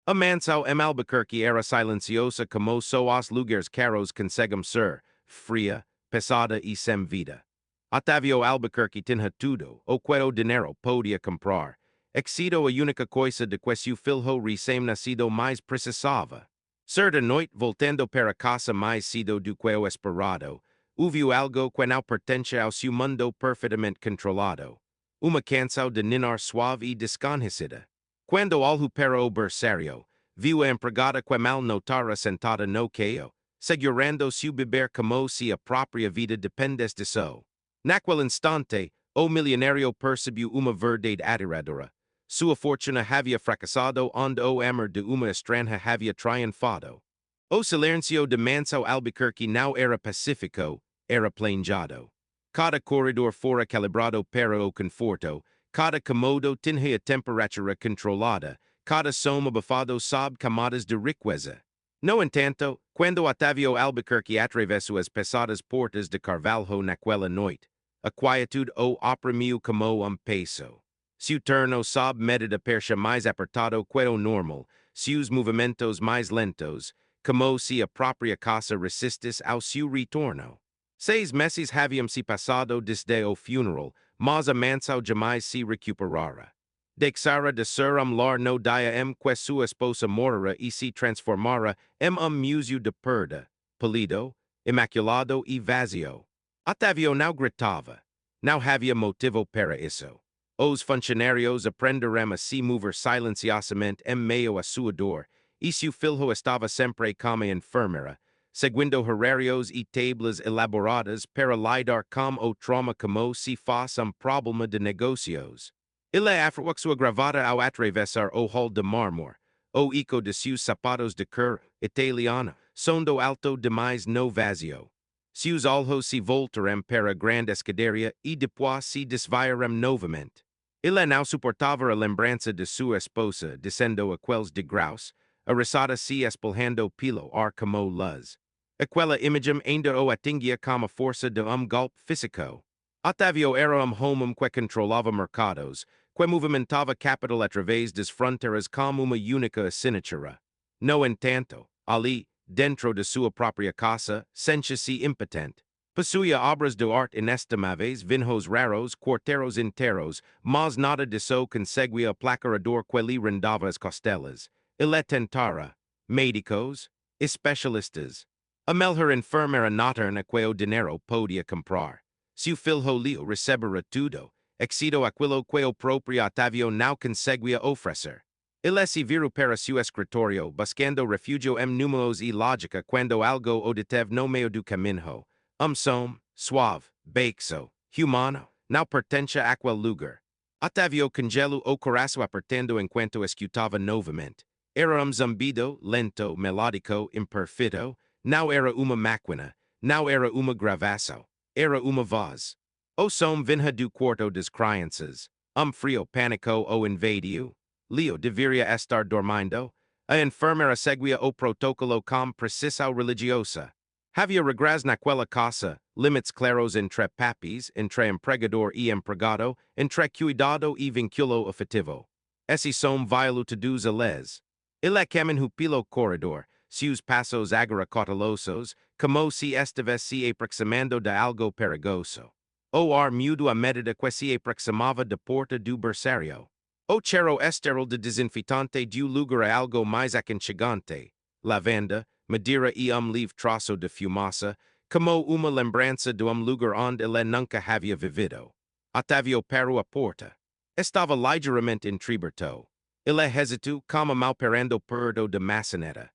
Amansao Albuquerque era silenciosa como soas lugares caros consegam ser, fria, pesada e sem vida. Otávio Albuquerque tinha tudo, o queo dinheiro podia comprar. Exido a única coisa de que seu filho recém-nascido mais precisava. Certa noite, voltando para casa mais cedo do que o esperado, ouviu algo que não pertence ao seu mundo perfeitamente controlado. Uma canção de ninar suave e desconhecida. Quando olhou para o berçário, viu a empregada que mal notara sentada no queo, segurando seu beber como se a própria vida dependesse disso. Naquele instante, o milionário percebeu uma verdade aterradora. Sua fortuna havia fracassado onde o amor de uma estranha havia triunfado. O silêncio de Manso Albuquerque não era pacífico, era planejado. Cada corredor fora calibrado para o conforto, cada comodo tinha a temperatura controlada, cada som abafado sob camadas de riqueza. No entanto, quando Otávio Albuquerque atravessou as pesadas portas de Carvalho naquela noite, a quietude o oprimiu como peso. Seu turno sob medida percha mais apertado que o normal, seus movimentos mais lentos, como se a própria casa resistisse ao seu retorno. 6 meses haviam se passado desde o funeral, mas a Manso jamais se recuperara. Deixara de ser lar no dia que sua esposa morara e se transformara em museu de perda, polido, imaculado e vazio. Otávio não gritava. Não havia motivo para isso. Os funcionários aprenderam a se mover silenciosamente em meio a sua dor, e seu filho estava sempre como enfermeira, seguindo horários e tablas elaboradas para lidar com o trauma como se fosse problema de negócios. Ele afroaxou gravada ao atravessar o hall de mármore, o eco de seus sapatos de cor italiana, sondo alto demais no vazio. Seus olhos se voltaram para a grande escadaria e depois se desviaram novamente. Ele não suportava a lembrança de sua esposa descendo aqueles degraus, arrasada se espalhando pelo ar como luz. Aquela imagem ainda o atingia com a força de golpe físico. Otávio era homem que controlava mercados, que movimentava capital através das fronteiras como uma única assinatura. No entanto, ali, dentro de sua própria casa, sentia-se impotente. Possuía obras de arte inestimáveis, vinhos raros, quarteros inteiros, mas nada disso conseguia aplacar a dor que lhe rendava as costelas. Ele tentara médicos, especialistas. A melhor enfermeira noturna que o dinheiro podia comprar. Seu filho Leo recebera tudo, exceto aquilo que o próprio Otávio não conseguia oferecer. Ele se virou para seu escritório, buscando refúgio em números e lógica quando algo o deteve no meio do caminho. Som, suave, baixo, humano, não pertence àquele lugar. Otávio congelou o coração apertando enquanto escutava novamente. Era zumbido, lento, melódico, imperfeito. Não era uma máquina, não era uma gravação, era uma voz. O som vinha do quarto das crianças. Frio pânico o invadiu. Leo deveria estar dormindo. A enfermeira seguia o protocolo com precisão religiosa. Havia regras naquela casa, limites claros entre papis, entre empregador e empregado, entre cuidado e vínculo afetivo. Esse som violou todos eles. Ele caminhou pelo corredor, seus passos agora cautelosos, como se estivesse aproximando de algo perigoso. O ar mudo à medida que se aproximava da porta do berçário. O cheiro estéril de desinfetante deu lugar a algo mais aconchegante. Lavanda, madeira e livre troço de fumaça, como uma lembrança de lugar onde ele nunca havia vivido. Otávio parou a porta. Estava ligeiramente entreaberto. Ele hesitou como mal parando perto da maçaneta.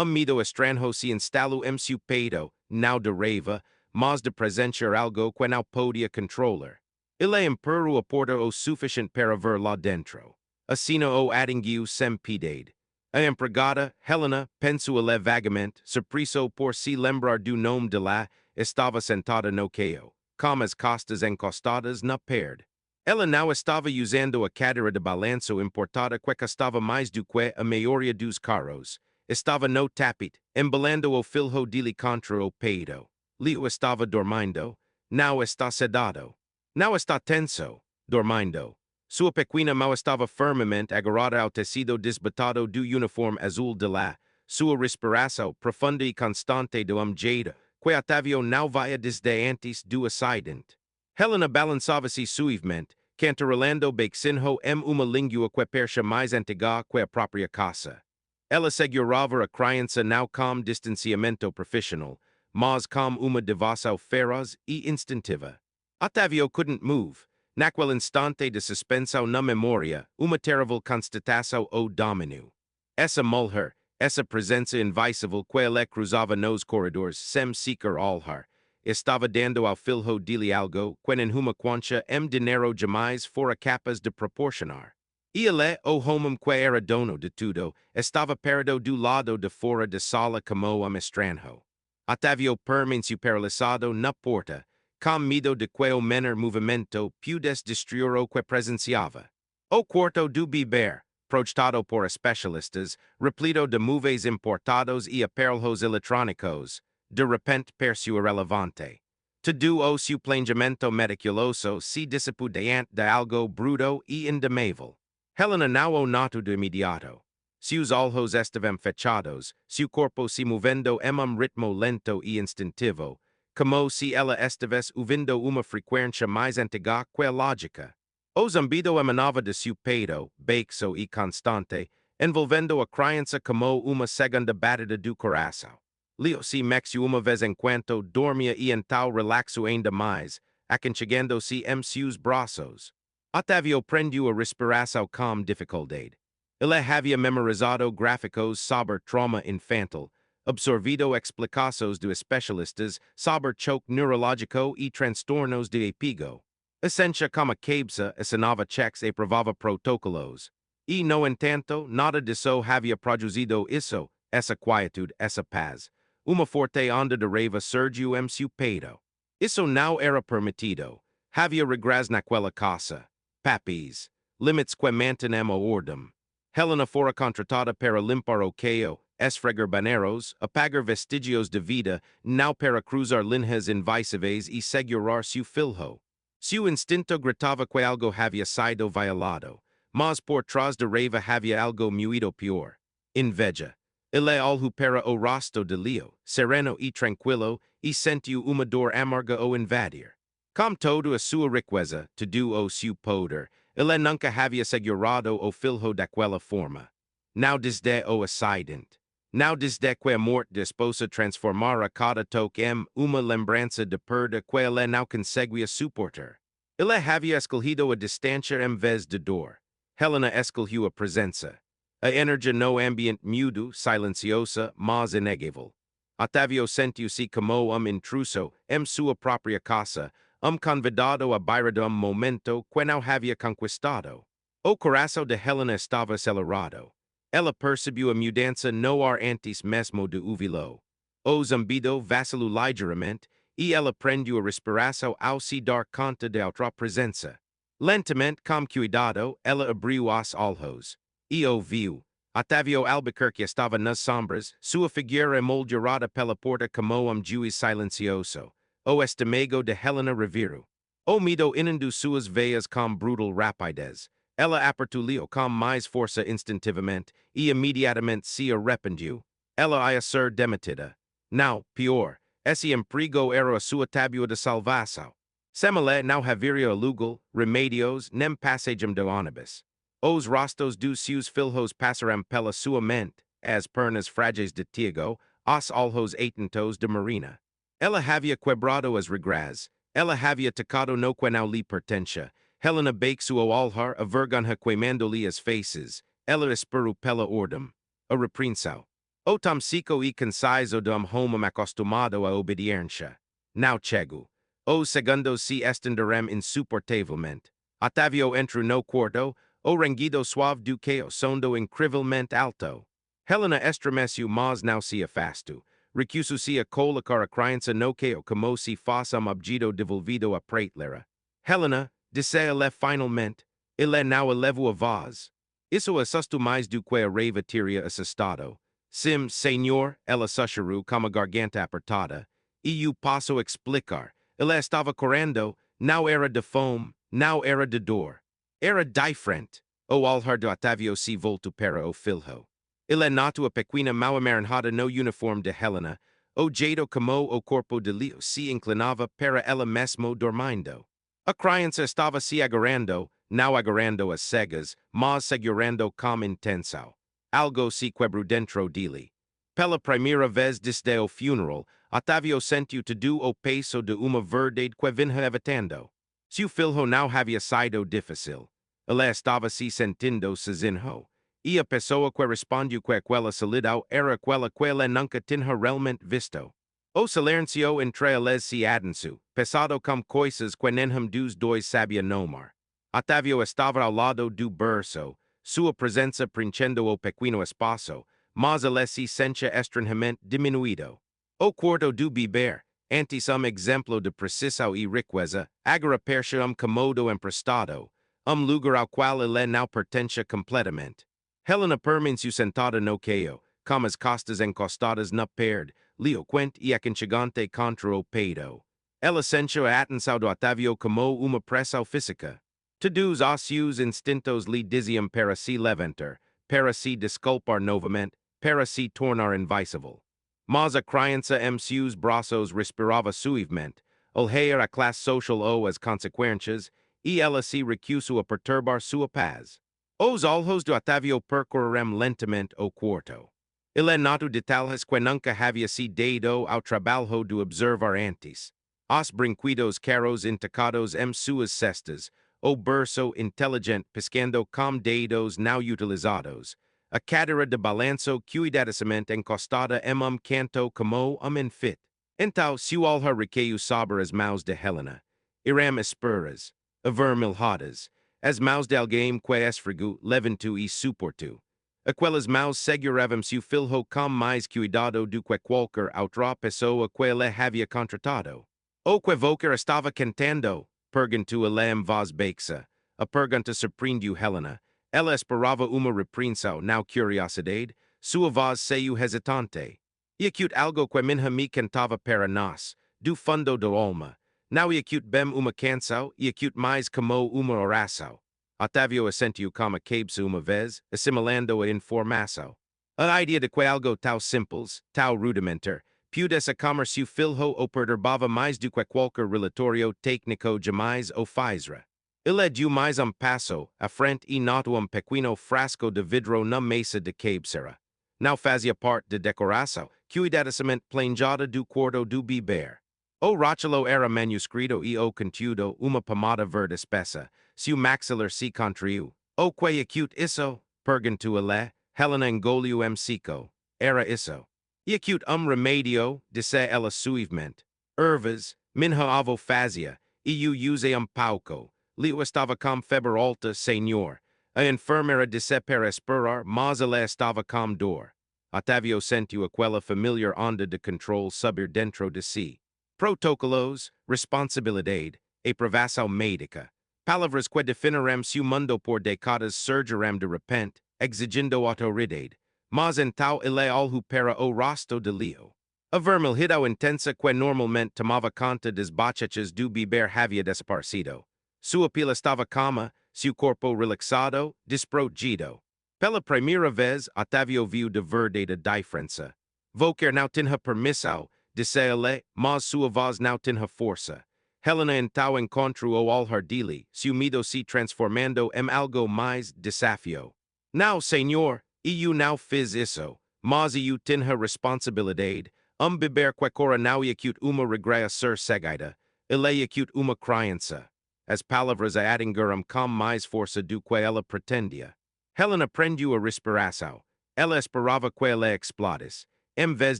Medo estranho se instalou em seu peito, não de raiva, mas de presenciar algo que não podia controlar. Ele empurrou a porta o suficiente para ver lá dentro. Assim o atingiu sem piedade. A empregada, Helena, pensou ele vagamente, surpreso por se lembrar do nome de lá, estava sentada no queo, com as costas encostadas na parede. Ela não estava usando a cadeira de balanço importada que custava mais do que a maioria dos carros. Estava no tapete, embalando o filho dele contra o peito. Leo estava dormindo. Não está sedado. Não está tenso. Dormindo. Sua pequena mão estava firmemente agarrada ao tecido desbotado do uniforme azul de lá. Sua respiração profunda e constante do amjada, que Otávio não via desde antes do acidente. Helena balançava-se suavemente, cantarolando baixinho uma língua que parecia mais antiga que a própria casa. Ela segurava a criança não com distanciamento profissional, mas com uma devoção feroz e instintiva. Otávio couldn't move. Naquele instante de suspensão na memória, uma terrível constatação o dominou. Essa mulher, essa presença invisível que ele cruzava nos corredores sem sequer olhar, estava dando ao filho dele algo que em uma quantia dinheiro jamais fora capaz de proporcionar. E ele, o homem que era dono de tudo, estava perdido do lado de fora da sala como estranho. Otávio permaneceu paralisado na porta, com medo de que o menor movimento pudesse destruir o que presenciava. O quarto do bebê, projetado por especialistas, repleto de móveis importados e aparelhos eletrônicos, de repente pareceu irrelevante. Todo o seu planejamento meticuloso se dissipou diante de algo bruto e indomável. Helena não o notou de imediato. Seus olhos estavam fechados, seu corpo se movendo em ritmo lento e instintivo, como se ela estivesse ouvindo uma frequência mais antiga que a lógica. O zumbido emanava de seu peito, baixo e constante, envolvendo a criança como uma segunda batida do coração. Leo se mexeu uma vez enquanto dormia e então relaxou ainda mais, aconchegando-se em seus braços. Otávio prendeu a respiração com dificuldade. Ele havia memorizado gráficos sobre trauma infantil, absorvido explicações de especialistas sobre choque neurológico e transtornos de apego. Essência como cabeça assinava cheques e provava protocolos. E, no entanto, nada disso havia produzido isso, essa quietude, essa paz. Uma forte onda de raiva surgiu em seu peito. Isso não era permitido. Havia regras naquela casa. Papis. Limites que mantenem a ordem. Helena fora contratada para limpar o caio, esfregar banheiros, apagar vestígios de vida, não para cruzar linhas invisíveis e segurar seu filho. Seu instinto gritava que algo havia sido violado, mas por trás da raiva havia algo muito pior. Inveja. Ele olhou para o rosto de Leo, sereno e tranquilo, e sentiu uma dor amarga o invadir. Com toda a sua riqueza, todo o seu poder, ele nunca havia segurado o filho daquela forma. Não desde o acidente. Não desde que a morte da esposa transformara cada toque em uma lembrança de perda que ele não conseguia suportar. Ele havia escolhido a distância em vez de dor. Helena escolheu a presença. A energia no ambiente mudo, silenciosa, mas inegável. Otávio sentiu-se como intruso em sua própria casa, convidado a beira de momento que não havia conquistado. O coração de Helena estava acelerado. Ela percebeu a mudança no ar antes mesmo de ouvi-lo. O zumbido vacilou ligeiramente, e ela prendeu a respiração ao se dar conta de outra presença. Lentamente, com cuidado, ela abriu os olhos. E ouviu. Otávio Albuquerque estava nas sombras, sua figura emoldurada pela porta como juiz silencioso. O estômago de Helena reviro. O medo inundou suas veias com brutal rapidez. Ela apertou-lhe com mais força instintivamente, e imediatamente se arrependeu. Ela ia ser demitida. Não, pior, esse emprego era a sua tábua de salvação. Semele não haveria lugar, remédios, nem passagem de ônibus. Os rostos dos seus filhos passaram pela sua mente, as pernas frágeis de Tiago, os olhos atentos de Marina. Ela havia quebrado as regras. Ela havia tocado no que não lhe pertencia. Helena baixou o olhar, a vergonha queimando-lhe as faces. Ela esperou pela ordem. A repreensão. O tom seco e conciso de homem acostumado à obediência. Não chegou. Os segundos se estenderam insuportavelmente. Otávio entrou no quarto, o rangido suave do que o sondo incrivelmente alto. Helena estremeceu, mas não se afastou. Recusou-se a colocar a criança no caio como se fosse objeto devolvido à prateleira. Helena, disse ele finalmente, ele não elevou a voz. Isso assustou mais do que a raiva teria assustado. Sim, senhor, ela sussurrou com a garganta apertada. E eu posso explicar. Ele estava correndo, não era de fome, não era de dor. Era diferente. O alhar do Otávio se voltou para o filho. Ele nato a pequena marinhada no uniforme de Helena, o jeito como o corpo de Leo se inclinava para ela mesmo dormindo. A criança estava se agarrando, não agarrando as cegas, mas segurando com intenção. Algo se quebrou dentro dele. Pela primeira vez desde o funeral, Otávio sentiu tudo o peso de uma verdade que vinha evitando. Seu filho não havia sido difícil. Ele estava se sentindo sozinho. E a pessoa que respondeu que aquela solidão era aquela que ele nunca tinha realmente visto. O silêncio entre eles se adensu, pesado como coisas que nenhum dos dois sabia nomar. Otávio estava ao lado do berço, sua presença preenchendo o pequeno espaço, mas ele se sentia estranhamente diminuído. O quarto do bebê, antes exemplo de precisão e riqueza, agora parecia comodo emprestado, lugar ao qual ele não pertencia completamente. Helena permaneceu sentada no queio, com as costas encostadas na parede, eloquente e aconchegante contra o peito. Ela sentiu a atenção do Otávio como uma pressão física. Todos os seus instintos lhe diziam para se levantar, para se desculpar novamente, para se tornar invisível. Mas a criança em seus braços respirava suavemente, olhar a classe social ou as consequências, e ela se recusou a perturbar sua paz. Os olhos do Otávio percorreram lentamente o quarto. Ele notou detalhes que nunca havia se dado ao trabalho de observar antes. Os brinquedos caros intacados em suas cestas, o berço inteligente piscando com dedos não utilizados, a cadeira de balanço cuidadosamente encostada em canto como enfeite. Então seu olhar recaiu sobre as mãos de Helena. Eram espuras, avermelhadas, as mãos de alguém que esfregou, levantou e suportou. Aquelas mãos seguravam seu filho com mais cuidado do que qualquer outra pessoa que ele havia contratado. O que Volker estava cantando? Perguntou ele em voz baixa. A pergunta surpreendeu Helena. Ela esperava uma repreensão, não curiosidade. Sua voz saiu hesitante. E acute algo que minha me cantava para nós, do fundo da alma. Não e acute bem uma canção, e acute mais como uma oração. Otávio assentiu como cabeça uma vez, assimilando a informação. A ideia de que algo tão simples, tão rudimentar, pudesse acalmar seu filho o perturbava mais do que qualquer relatório técnico jamais o fazera. Ele deu mais passo à frente e notou pequeno frasco de vidro na mesa de cabeceira. Não fazia parte da decoração, cuidadosamente planejada do quarto do bebê. O rótulo era manuscrito e o conteúdo uma pomada verde espessa. Seu maxilar se contraiu. O que acute isso? Perguntou ele. Helena engoliu seco. Era isso. E acute remédio, disse ela suavemente. Ervas, minha avó fazia, e eu usei pouco. Leo estava com febre alta, senhor. A enfermeira disse para esperar, mas ela estava com dor. Otávio sentiu aquela familiar onda de controle subir dentro de si. Protocolos, responsabilidade, e provação médica. Palavras que definiram seu mundo por décadas surgiram de repente, exigindo autoridade. Mas então ele olhou para o rosto de Leo. A vermelhidão intensa que normalmente tomava conta das bochechas do bebê havia desaparecido. Sua pele estava calma, seu corpo relaxado, desprotegido. Pela primeira vez, Otávio viu de verdade a diferença. Volker não tinha permissão, disse ele, mas sua voz não tinha força. Helena então encontrou o olhar dele, seu medo se transformando em algo mais desafio. Não, senhor, eu não fiz isso, mas eu tinha responsabilidade. Bebê que agora não é acute uma regra ser seguida. Ele é acute uma criança. As palavras a atingiram com mais força do que ela pretendia. Helena prendeu a respiração. Ela esperava que ele explodisse. Em vez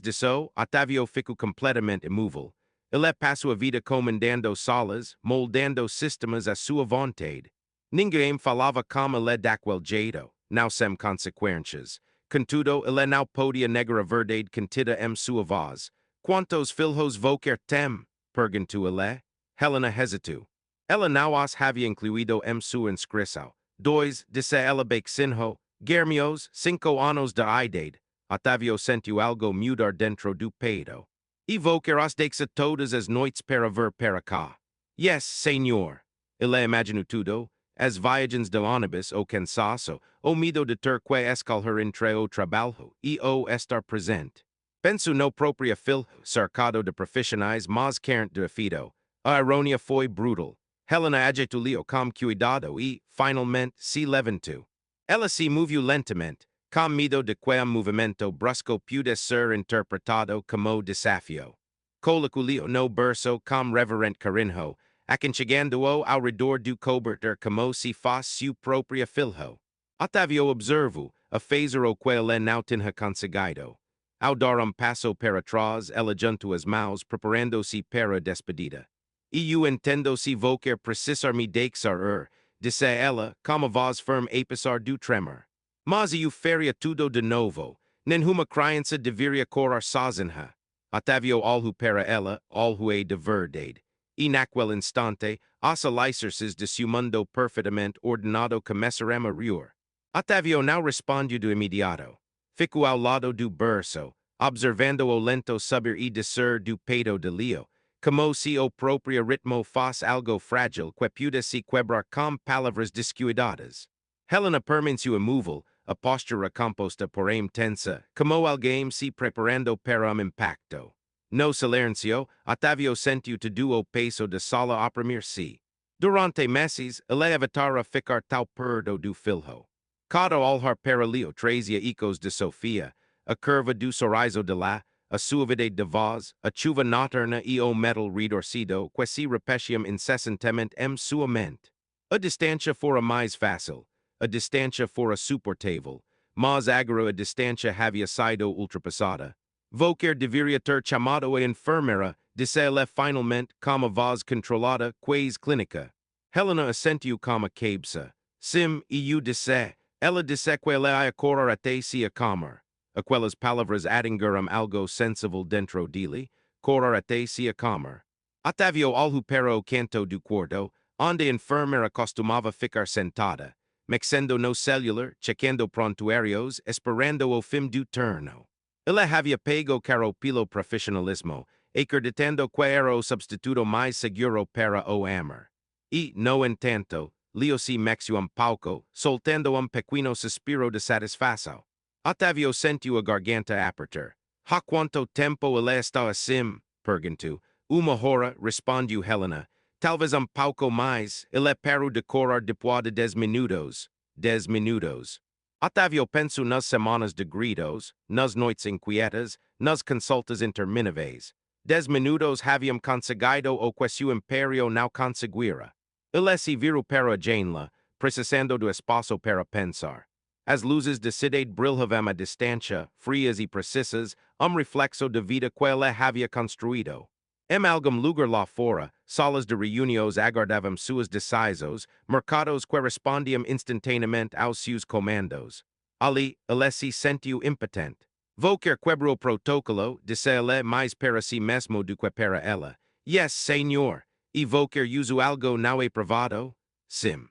disso, Otávio ficou completamente imóvel. Ele passou a vida comandando salas, moldando sistemas à sua vontade. Ninguém falava como ele daquele jeito, não sem consequências. Contudo, ele não podia negar a verdade contida em sua voz. Quantos filhos Volker tem? Perguntou ele. Helena hesitou. Ela não os havia incluído em sua inscrição. Dois, disse ela baixinho, Guermios, 5 anos de idade. Otávio sentiu algo mudar dentro do peito. E Volker os deixa todas as noites para vir para cá. Yes, senhor. Ele imaginou tudo. as viagens de onibus o cansaço, o medo de ter que escalher entre o trabalho e o estar presente. Penso no propria filho, cercado de profissionais mas carente de afeto. A ironia foi brutal. Helena ajeitulio com cuidado e, finalmente, se levantou. Ela se moviu lentamente, com medo de que movimento brusco pudesse ser interpretado como desafio. Coloculio no berço com reverent carinho, aconchegando-o ao redor do cobertor como se fosse seu próprio filho. Otávio observou, a fazer o que ele não tinha conseguido. Ao dar passo para trás, ela juntou as mãos, preparando-se para a despedida. E eu entendo se vou quer precisar-me deixar disse ela, com a voz firme apesar do tremor. Mas eu faria tudo de novo. Nenhuma criança deveria correr sozinha. Otávio olhou para ela, olhou de verdade. E naquele instante, os alicerces de seu mundo perfeitamente ordenado começaram a ruir. Otávio não respondeu de imediato. Ficou ao lado do berço, observando o lento subir e descer do peito de Leo, como se o próprio ritmo fosse algo frágil que pudesse quebrar com palavras descuidadas. Helena permaneceu imóvel, a postura composta porém tensa, como alguém se preparando para impacto. No silêncio, Otávio sentiu todo o peso da sala oprimir-se. Durante meses, ele evitara ficar tão perto do filho. Cada olhar para Leo trazia ecos de Sofia, a curva do sorriso de lá, a suavidade de voz, a chuva noturna e o metal redorcido que se repetiam incessantemente em sua mente. A distância fora mais fácil, a distância fora suportável, mas agora a distância havia sido ultrapassada. Volker deveria ter chamado a enfermeira, disse ela finalmente, com a voz controlada, quase clínica. Helena assentiu com a cabeça. Sim, e eu disse. Ela disse que ela ia correr até se acalmar. Aquelas palavras atingiram algo sensível dentro dele, correr até se acalmar. Otávio olhou para o canto do quarto, onde a enfermeira costumava ficar sentada, mexendo no celular, checando prontuários, esperando o fim do turno. Ele havia pego caro pelo profissionalismo, acreditando que era o substituto mais seguro para o amor. E, no entanto, Leo se mexeu pouco, soltando pequeno suspiro de satisfação. Otávio sentiu a garganta apertar. Há quanto tempo ele está assim? Perguntou. Uma hora, respondeu Helena. Talvez pouco mais. Ele parou de correr depois de 10 minutos. 10 minutos. Otávio pensou nas semanas de gritos, nas noites inquietas, nas consultas intermináveis. 10 minutos haviam conseguido o que seu império não conseguira. Ele se virou para a janela, precisando do espaço para pensar. As luzes de cidade brilhavam à distância, frias e precisas, reflexo da vida que ele havia construído. Em algum lugar lá fora, salas de reuniões aguardavam suas decisões, mercados que respondiam instantaneamente aos seus comandos. Ali, ele se sentiu impotente. Volker quebrou o protocolo, disse ele mais para si mesmo do que para ela. Yes, senhor. E Volker usou algo não aprovado? Sim.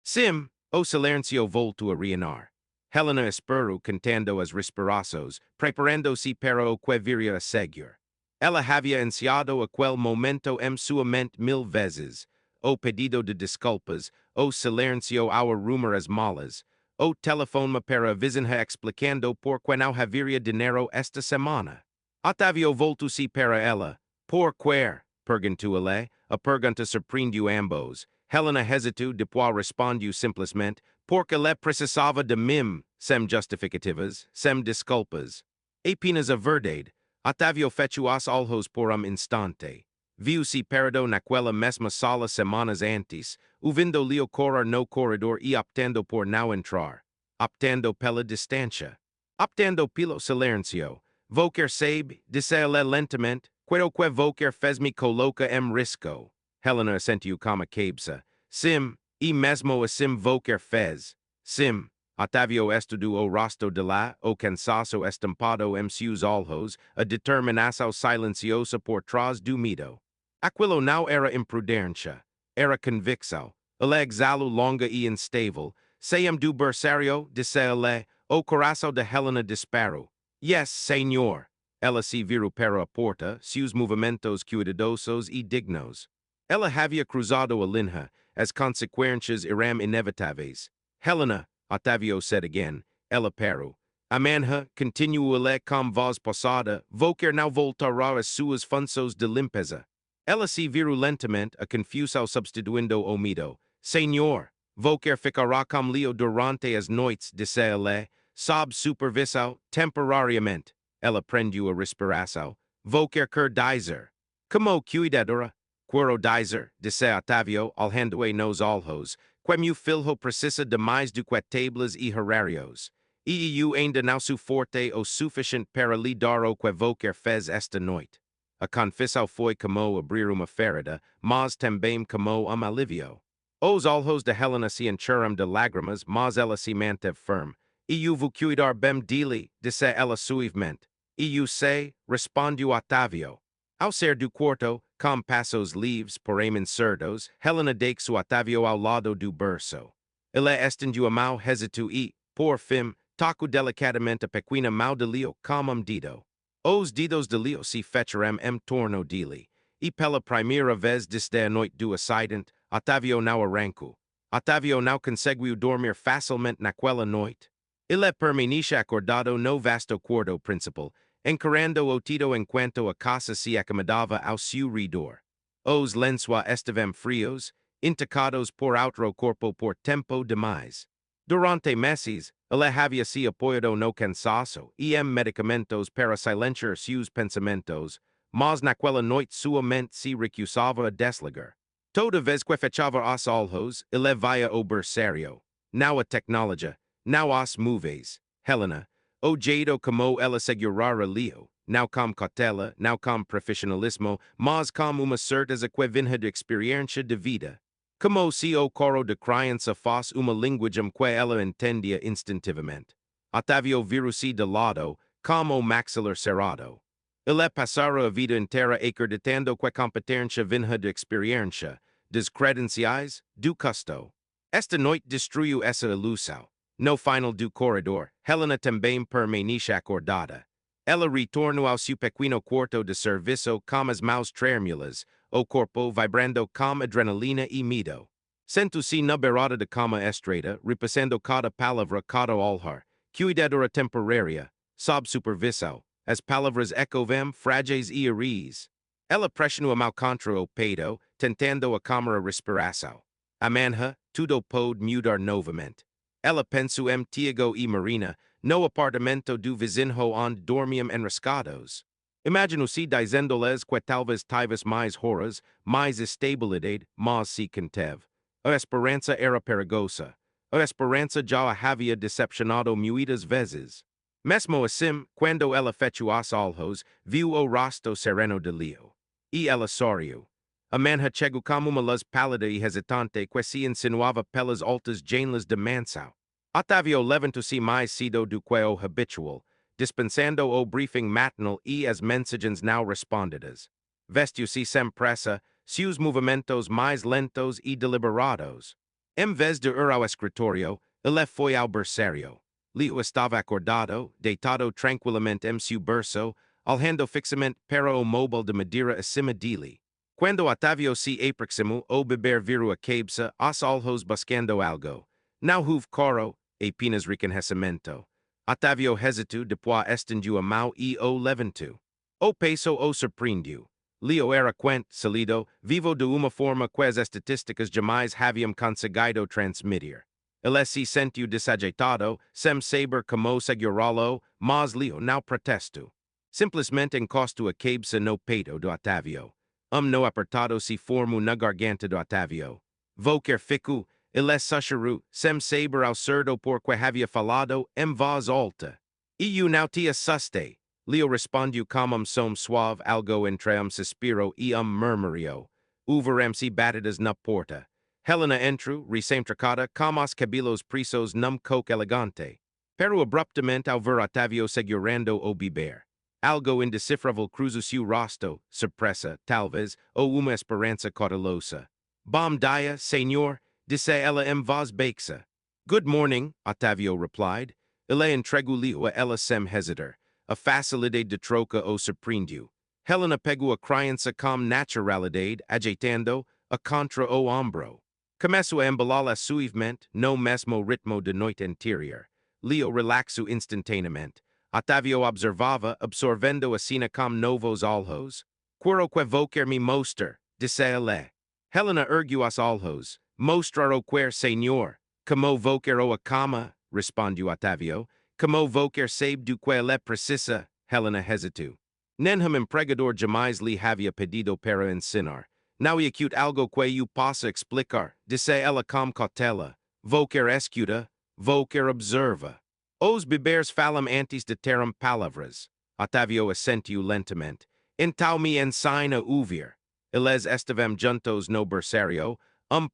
Sim, o silêncio voltou a reinar. Helena esperou contando as respirações, preparando-se para o que viria a seguir. Ela havia ansiado aquele momento em sua mente 1000 vezes. O pedido de desculpas, o silêncio ao arrumar as malas, o telefonema para a vizinha explicando por que não haveria dinheiro esta semana. Otávio voltou-se para ela. Por quê? Perguntou ele. A pergunta surpreendeu ambos. Helena hesitou, depois respondeu simplesmente, porque ele precisava de mim, sem justificativas, sem desculpas. Apenas a verdade. Otávio fechou os olhos por instante. Viu-se perdido naquela mesma sala semanas antes, ouvindo Leo correr no corredor e optando por não entrar. Optando pela distância. Optando pelo silêncio. Volker sabe, disse ele lentamente, quero que Volker fez-me coloca em risco. Helena assentiu com a cabeça. Sim, e mesmo assim Volker fez. Sim. Otávio estudou o rosto de lá, o cansaço estampado em seus olhos, a determinação silenciosa por trás do medo. Aquilo não era imprudência, era convicção. Ele exalou longa e instável. Saem do berçário, disse ele, o coração de Helena disparou. Yes, senhor. Ela se virou para a porta, seus movimentos cuidadosos e dignos. Ela havia cruzado a linha, as consequências irão inevitáveis. Helena, Otávio said again, ela parou. Amanhã, continuará com voz passada, voquer não voltará às suas funções de limpeza. Ela se virou lentamente, a confusão substituindo o medo. Senhor, voquer ficará com Leo durante as noites, disse ela, sob supervisão, temporariamente. Ela prendeu a respiração. Voquer quer dizer. Como cuidadora? Quero dizer, disse Otávio, alhando nos olhos, que meu filho precisa de mais do que tabelas e horários. E eu ainda não sou forte o suficiente para lhe dar o que voquer fez esta noite. A confissão foi como abrir uma ferida, mas também como alívio. Os olhos de Helena se encheram de lágrimas, mas ela se manteve firme. E eu vou cuidar bem dele, disse ela suavemente. E eu sei, respondeu Otávio. Ao sair do quarto, com passos leves, porém incertos, Helena deixou Otávio ao lado do berço. Ele estendeu a mão, hesitou e, por fim, tocou delicadamente a pequena mão de Leo com dedo. Os dedos de Leo se fecharam em torno dele. E pela primeira vez desde a noite do acidente, Otávio não arrancou. Otávio não conseguiu dormir facilmente naquela noite. Ele permaneceu acordado no vasto quarto principal, encarando o teto enquanto a casa se acomodava ao seu redor. Os lençóis estavam frios, intocados por outro corpo por tempo demais. Durante meses, ele havia se apoiado no cansaço e em medicamentos para silenciar seus pensamentos, mas naquela noite sua mente se recusava a desligar. Toda vez que fechava os olhos, ele via o berçário. Não a tecnologia, não as movies. Helena, o jeito como ela segurara Leo, não com cautela, não com profissionalismo, mas com uma certeza que vinha de experiência de vida. Como se o coro de criança fosse uma linguagem que ela entendia instintivamente. Otávio virou-se de lado, com o maxilar cerrado. Ele passara a vida inteira acreditando que a competência vinha de experiência, das credenciais, do custo. Esta noite destruiu essa ilusão. No final do corredor, Helena também permanece acordada. Ela retornou ao seu pequeno quarto de serviço com as mãos trêmulas, o corpo vibrando com adrenalina e medo. Sentou-se na beirada da cama estreita, repassando cada palavra, cada olhar. Cuidadora temporária, sob supervisão. As palavras ecoavam frágeis e iris. Ela pressionou a mão contra o peito, tentando acalmar a respiração. Amanhã, tudo pode mudar novamente. Ela pensou em Tiago e Marina, no apartamento do vizinho onde dormiam enrascados. Imaginou-se dizendo-lhes que talvez tivesse mais horas, mais estabilidade, mas se conteve. A esperança era perigosa. A esperança já a havia decepcionado muitas vezes. Mesmo assim, quando ela fechou os olhos, viu o rosto sereno de Leo. E ela sorriu. A manhã chegou como uma luz pálida e hesitante que se insinuava pelas altas janelas de mansão. Otávio levantou-se mais cedo do que o habitual, dispensando o briefing matinal e as mensagens não respondidas. Vestiu-se sem pressa, seus movimentos mais lentos e deliberados. Em vez de ir ao escritório, ele foi ao berçário. Leo estava acordado, deitado tranquilamente em seu berço, olhando fixamente para o móvel de madeira acima dele. Quando Otávio se aproximou, o bebê virou a cabeça, os olhos buscando algo. Não houve coro, apenas reconhecimento. Otávio hesitou, depois estendeu a mão e o levantou. O peso o surpreendeu. Leo era quente, sólido, vivo de uma forma que as estatísticas jamais haviam conseguido transmitir. Ele se sentiu desajeitado, sem saber como segurá-lo, mas Leo não protestou. Simplesmente encostou a cabeça no peito de Otávio. No apertado se formou na garganta de Otávio. Voquer ficou, ele sussurrou, sem saber ao certo porque havia falado, em voz alta. E eu não te assustei. Leo respondeu com som suave, algo entre suspiro e murmurio. Ouviram-se batidas na porta. Helena entrou, recém-trocada, com os cabelos presos num coque elegante. Pero abruptamente ao ver Otávio segurando o bebê. Algo indecifrável cruzou seu rosto, surpresa, talvez, ou uma esperança cautelosa. Bom dia, senhor, disse ela em voz baixa. Good morning, Otávio replied. Ele entregou Leo a ela sem hesitar. A facilidade de troca o surpreendeu. Helena pegou a criança com naturalidade, ajeitando-a contra o ombro. Começo a embalar suavemente, no mesmo ritmo de noite anterior. Leo relaxo instantaneamente. Otávio observava, absorvendo a cena com novos olhos. Quero que voquer me mostrar, disse ele. Helena ergueu os olhos. Mostrar o quer, senhor. Como voquer o a cama, respondeu Otávio. Como voquer sabe do que ele precisa, Helena hesitou. Nenhum empregador jamais lhe havia pedido para ensinar. Não acute algo que eu possa explicar, disse ela com cautela. Vou quer escuta, vou quer observa. Os bebês falam antes de terem palavras. Otávio assentiu lentamente. Então me ensina a ouvir. Eles estavam juntos no berçário,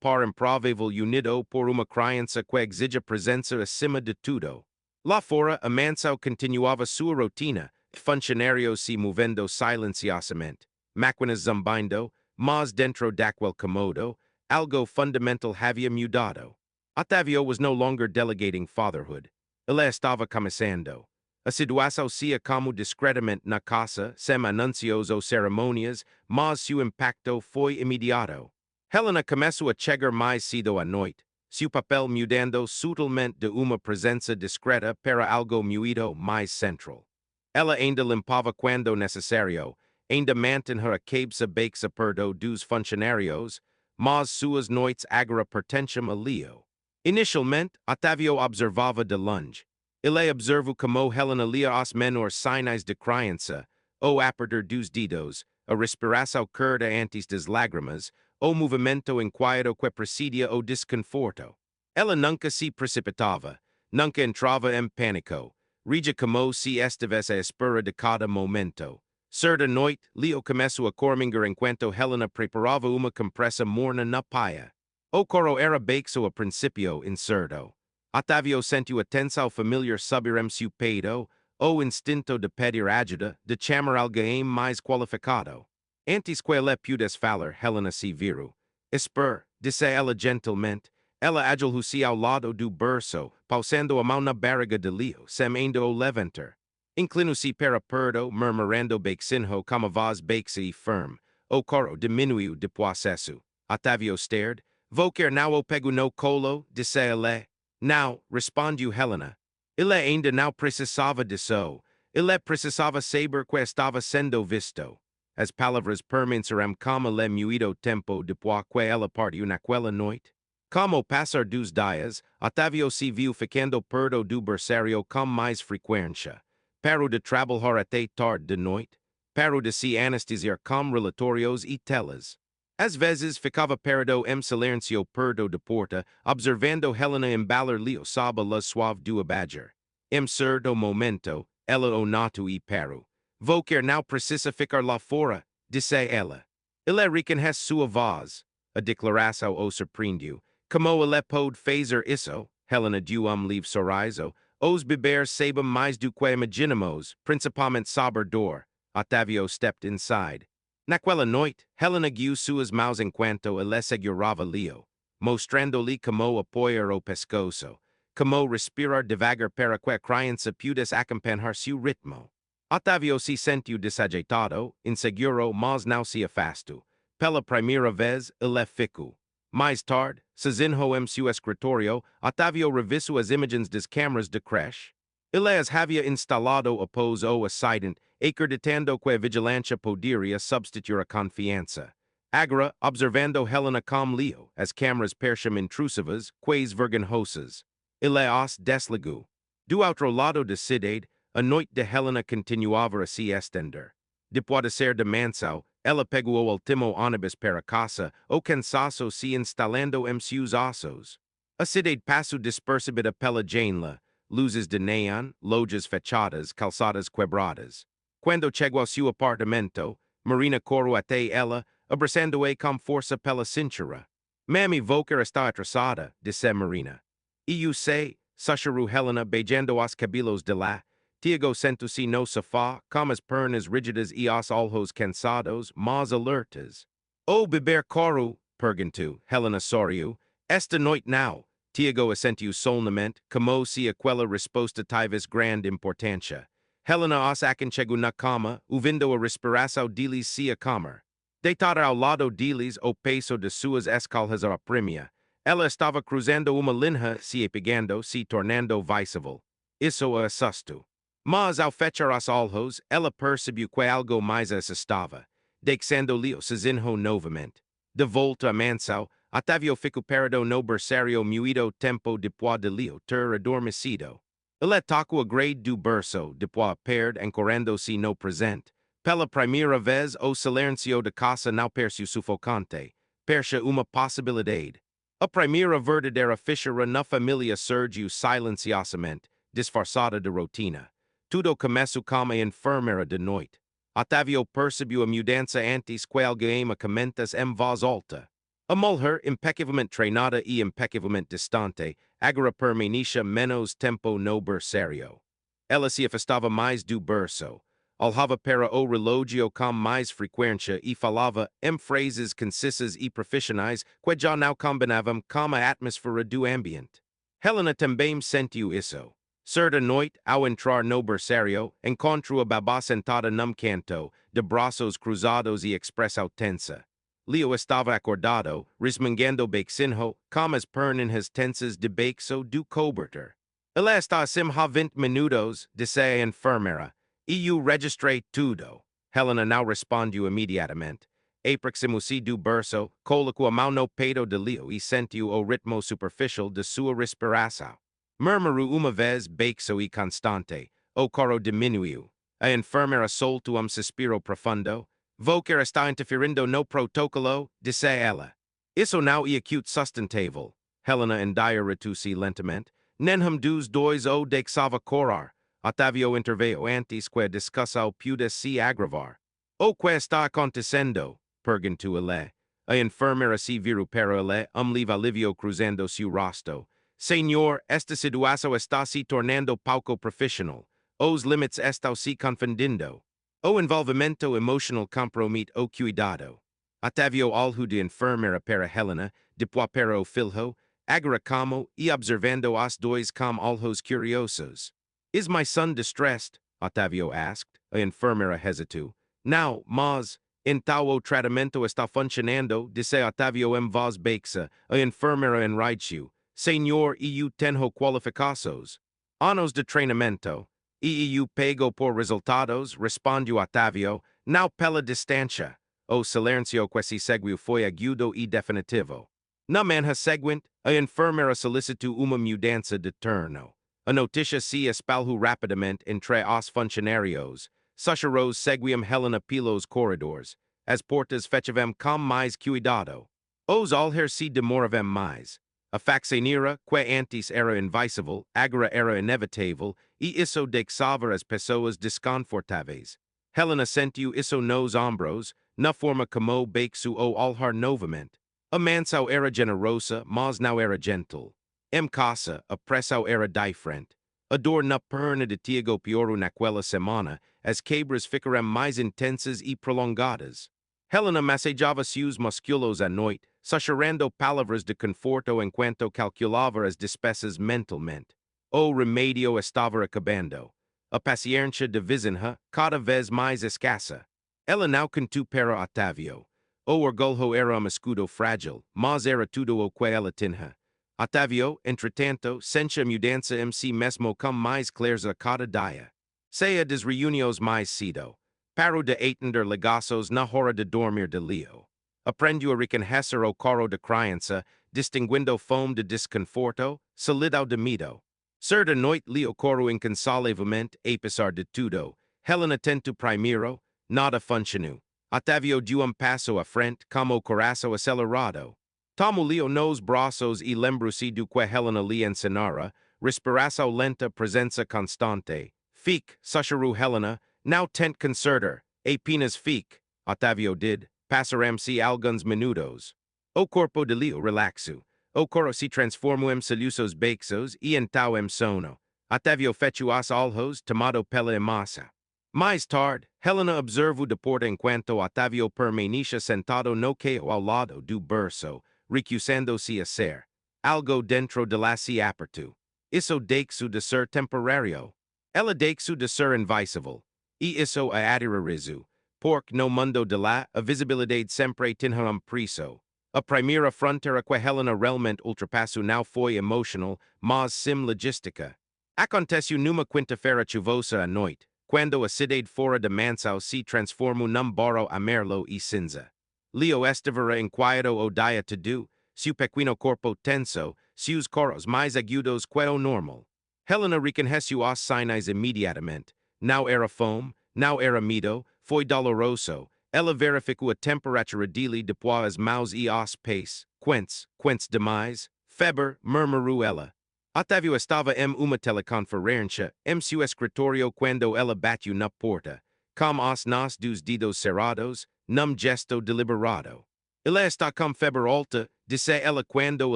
par improvável unido por uma criança que exige presença acima de tudo. Lá fora, a mansão continuava sua rotina, funcionários se movendo silenciosamente, máquinas zambando, mas dentro daquele comodo, algo fundamental havia mudado. Otávio was no longer delegating fatherhood. Ele estava começando. A situação se como discretamente na casa, sem anuncios ou cerimônias, mas seu impacto foi imediato. Helena começou a chegar mais cedo à noite, seu papel mudando sutilmente de uma presença discreta para algo muito mais central. Ela ainda limpava quando necessário, ainda mantinha a cabeça baixa perto dos funcionários, mas suas noites agora pertenciam a Leo. Inicialmente, Otávio observava de longe. Ele observou como Helena lia os menores sinais de criança, o apertar dos dedos, a respiração curta antes das lágrimas, o movimento inquieto que precedia o desconforto. Ela nunca se precipitava, nunca entrava em pânico, regia como se estivesse à espera de cada momento. Certa noite, Leo começou a cormingar enquanto Helena preparava uma compressa morna na paia. O coro era baixo a princípio incerto. Otávio sentiu a tensão familiar subir em seu peito, o instinto de pedir ajuda, de chamar alguém mais qualificado. Antes que ele pudesse falar, Helena se virou. Espera, disse ela gentilmente. Ela ajoelhou-se ao lado do berço, pausando a mão na barriga de Leo, sem ainda o levantar. Inclinou-se para perto, murmurando baixinho com a voz baixa e firme. O coro diminuiu depois isso. Otávio stared. Vou quer não o pego no colo, disse ele. Não, respondeu Helena. Ele ainda não precisava disso. Ele precisava saber que estava sendo visto. As palavras permaneceram como ele muito tempo depois que ela partiu naquela noite. Como passar dos dias, Otávio se viu ficando perto do berçário com mais frequência. Parou de trabalhar até tarde de noite. Parou de se anestesiar com relatórios e telas. Às vezes ficava parado em silêncio perto da porta, observando Helena embalar Leo sob a luz suave do abajur. Em certo momento, ela o notou e parou. Vou quer não precisa ficar lá fora, disse ela. Ele reconhece sua voz. A declaração o surpreendeu. Como ele pode fazer isso? Helena deu livre sorriso. Os bebês sabem mais do que imaginamos, principalmente sobre dor. Otávio stepped inside. Naquela noite, Helena guiou suas mãos enquanto ele segurava Leo, mostrando-lhe como apoiar o pescoço, como respirar devagar para que a criança pudesse acompanhar seu ritmo. Otávio se sentiu desajeitado, inseguro, mas não se afastou. Pela primeira vez, ele ficou. Mais tarde, sozinho em seu escritório, Otávio revisou as imagens das câmeras de creche. Ele as havia instalado após o acidente, acreditando que a vigilância poderia substituir a confiança. Agora, observando Helena com Leo, as câmeras pareciam intrusivas, quase vergonhosas. Ele as desligou. Do outro lado da cidade, a noite de Helena continuava a se estender. Depois de sair da mansão, ela pegou o último ônibus para casa, o cansaço se instalando em seus ossos. A cidade passou despercebida pela janela, luzes de neon, lojas fechadas, calçadas quebradas. Quando chegou ao seu apartamento, Marina correu até ela, abraçando-a com força pela cintura. Mami Volker está atrasada, disse Marina. E eu sei, sussurrou Helena beijando os cabelos de lá. Tiago sentou-se no sofá, com as pernas rígidas e os olhos cansados, mas alertas. O beber correu? Perguntou. Helena sorriu. Esta noite não. Tiago assentiu solenemente, como se aquela resposta tivesse grande importância. Helena os aconchegou na cama, ouvindo a respiração deles se acalmar. Deitada ao lado deles, o peso de suas escalhas a oprimia. Ela estava cruzando uma linha se pegando se tornando visível. Isso a assusto. Mas ao fechar os olhos, ela percebeu que algo mais se estava deixando-lhe sozinho novamente. De volta a mansão, Otávio ficou parado no berçário muito tempo depois de lhe ter adormecido. Ele tocou a grade do berço depois perde ancorando-se no presente. Pela primeira vez, o silêncio da casa não pareceu sufocante. Parecia uma possibilidade. A primeira verdadeira fissura na família surgiu silenciosamente, disfarçada de rotina. Tudo começou como a enfermeira de noite. Otávio percebeu a mudança antes que alguém a comentasse em voz alta. A mulher, impecavelmente treinada e impecavelmente distante, agora permaneceu menos tempo no berçário. Ela se afastava mais do berço. Olhava para o relógio com mais frequência e falava em frases concisas e profissionais que já não combinavam com a atmosfera do ambiente. Helena também sentiu isso. Certa noite, ao entrar no berçário, encontrou a babá sentada num canto, de braços cruzados e expressão tensa. Leo estava acordado, resmungando beicinho, com as pernas tensas debaixo do cobertor. Ele está assim há 20 minutos, disse a enfermeira. E eu registrei tudo. Helena não respondeu imediatamente. Aproximou-se do berço, colocou a mão no peito de Leo e sentiu o ritmo superficial de sua respiração. Murmurou uma vez baixo e constante. O coro diminuiu. A enfermeira soltou suspiro profundo. Voker está interferindo no protocolo, disse ela. Isso não é acute sustentável. Helena endireitou-se lentamente. Nenhum dos dois o deixava correr. Otávio interveio antes que a discussão pudesse se agravar. O que está acontecendo? Perguntou ele. A enfermeira se virou para ele, livre alívio cruzando seu rosto. Senhor, esta situação está se tornando pouco profissional. Os limites estão se confundindo. O envolvimento emocional compromete o cuidado. Otávio olhou de enfermeira para Helena, depois para o filho, agora como e observando os dois com olhos curiosos. Is my son distressed? Otávio asked. A enfermeira hesitou. Não, mas, então o tratamento está funcionando, disse Otávio em voz baixa. A enfermeira enraiu. Senhor, eu tenho qualificações. Anos de treinamento. E eu pego por resultados, respondeu Otávio, não pela distância. O silêncio que se seguiu foi agudo e definitivo. Na manhã seguinte, a enfermeira solicitou uma mudança de turno. A notícia se espalhou rapidamente entre os funcionários. Sussurros seguiam Helena pelos corredores. As portas fechavam com mais cuidado. Os olhos se demoravam mais. A faxinera, que antes era invisível, agora era inevitável, e isso deixava as pessoas desconfortáveis. Helena sentiu isso nos ombros, na forma como baixo o olhar novamente. A mansão era generosa, mas não era gentle. Em casa, a pressão era diferente. A dor na perna de Tiago piorou naquela semana, as quebras ficaram mais intensas e prolongadas. Helena massajava seus músculos à noite, sussurrando palavras de conforto enquanto calculava as despesas mentalmente. O remédio estava acabando. A paciência de vizinha cada vez mais escassa. Ela não contou para Otávio. O orgulho era um escudo frágil, mas era tudo o que ela tinha. Otávio, entretanto, sentia mudança em si mesmo com mais clareza cada dia. Saia das reuniões mais cedo. Parou de atender ligações na hora de dormir de Leo. Aprendeu a reconhecer o coro de criança, distinguindo fome de desconforto, solidão de medo. Certa noite Leo coro incansavelmente, apesar de tudo. Helena tentou primeiro, nada funcionou. Otávio deu passo à frente, como coração acelerado. Tomou Leo nos braços e lembrou-se do que Helena lhe ensinara, respiração lenta, presença constante. Fique, sussurrou Helena, não tente consertar, apenas fique. Otávio did. Passaram-se alguns minutos. O corpo de Leo relaxou. O coro se transformou em soluços baixos e então em sono. Otávio fechou os olhos, tomado pela emoção. Mais tarde, Helena observou de porta enquanto Otávio permanecia sentado no queixo ao lado do berço, recusando-se a ser. Algo dentro de lá se apertou. Isso deixou de ser temporário. Ela deixou de ser invisível. E isso a aterrorizou. Porque no mundo de lá, a visibilidade sempre tinha preço. A primera frontera que Helena realmente ultrapassu now foi emotional, mas sim logistica. Aconteceu numa quinta-feira chuvosa à noite, quando a cidade fora de Mansão se transformou num boro amarelo e cinza. Leo estivera inquieto o dia todo, seu pequeno corpo tenso, seus coros mais agudos que o normal. Helena reconheceu os sinais imediatamente. Não era fome, não era medo, foi doloroso. Ela verificou a temperatura dele depois as mãos e os pés. Quentes demais. Febre, murmurou ela. Otávio estava em uma teleconferência, em seu escritório quando ela bateu na porta. Com os nós dos dedos cerrados, num gesto deliberado. Ele está com febre alta, disse ela quando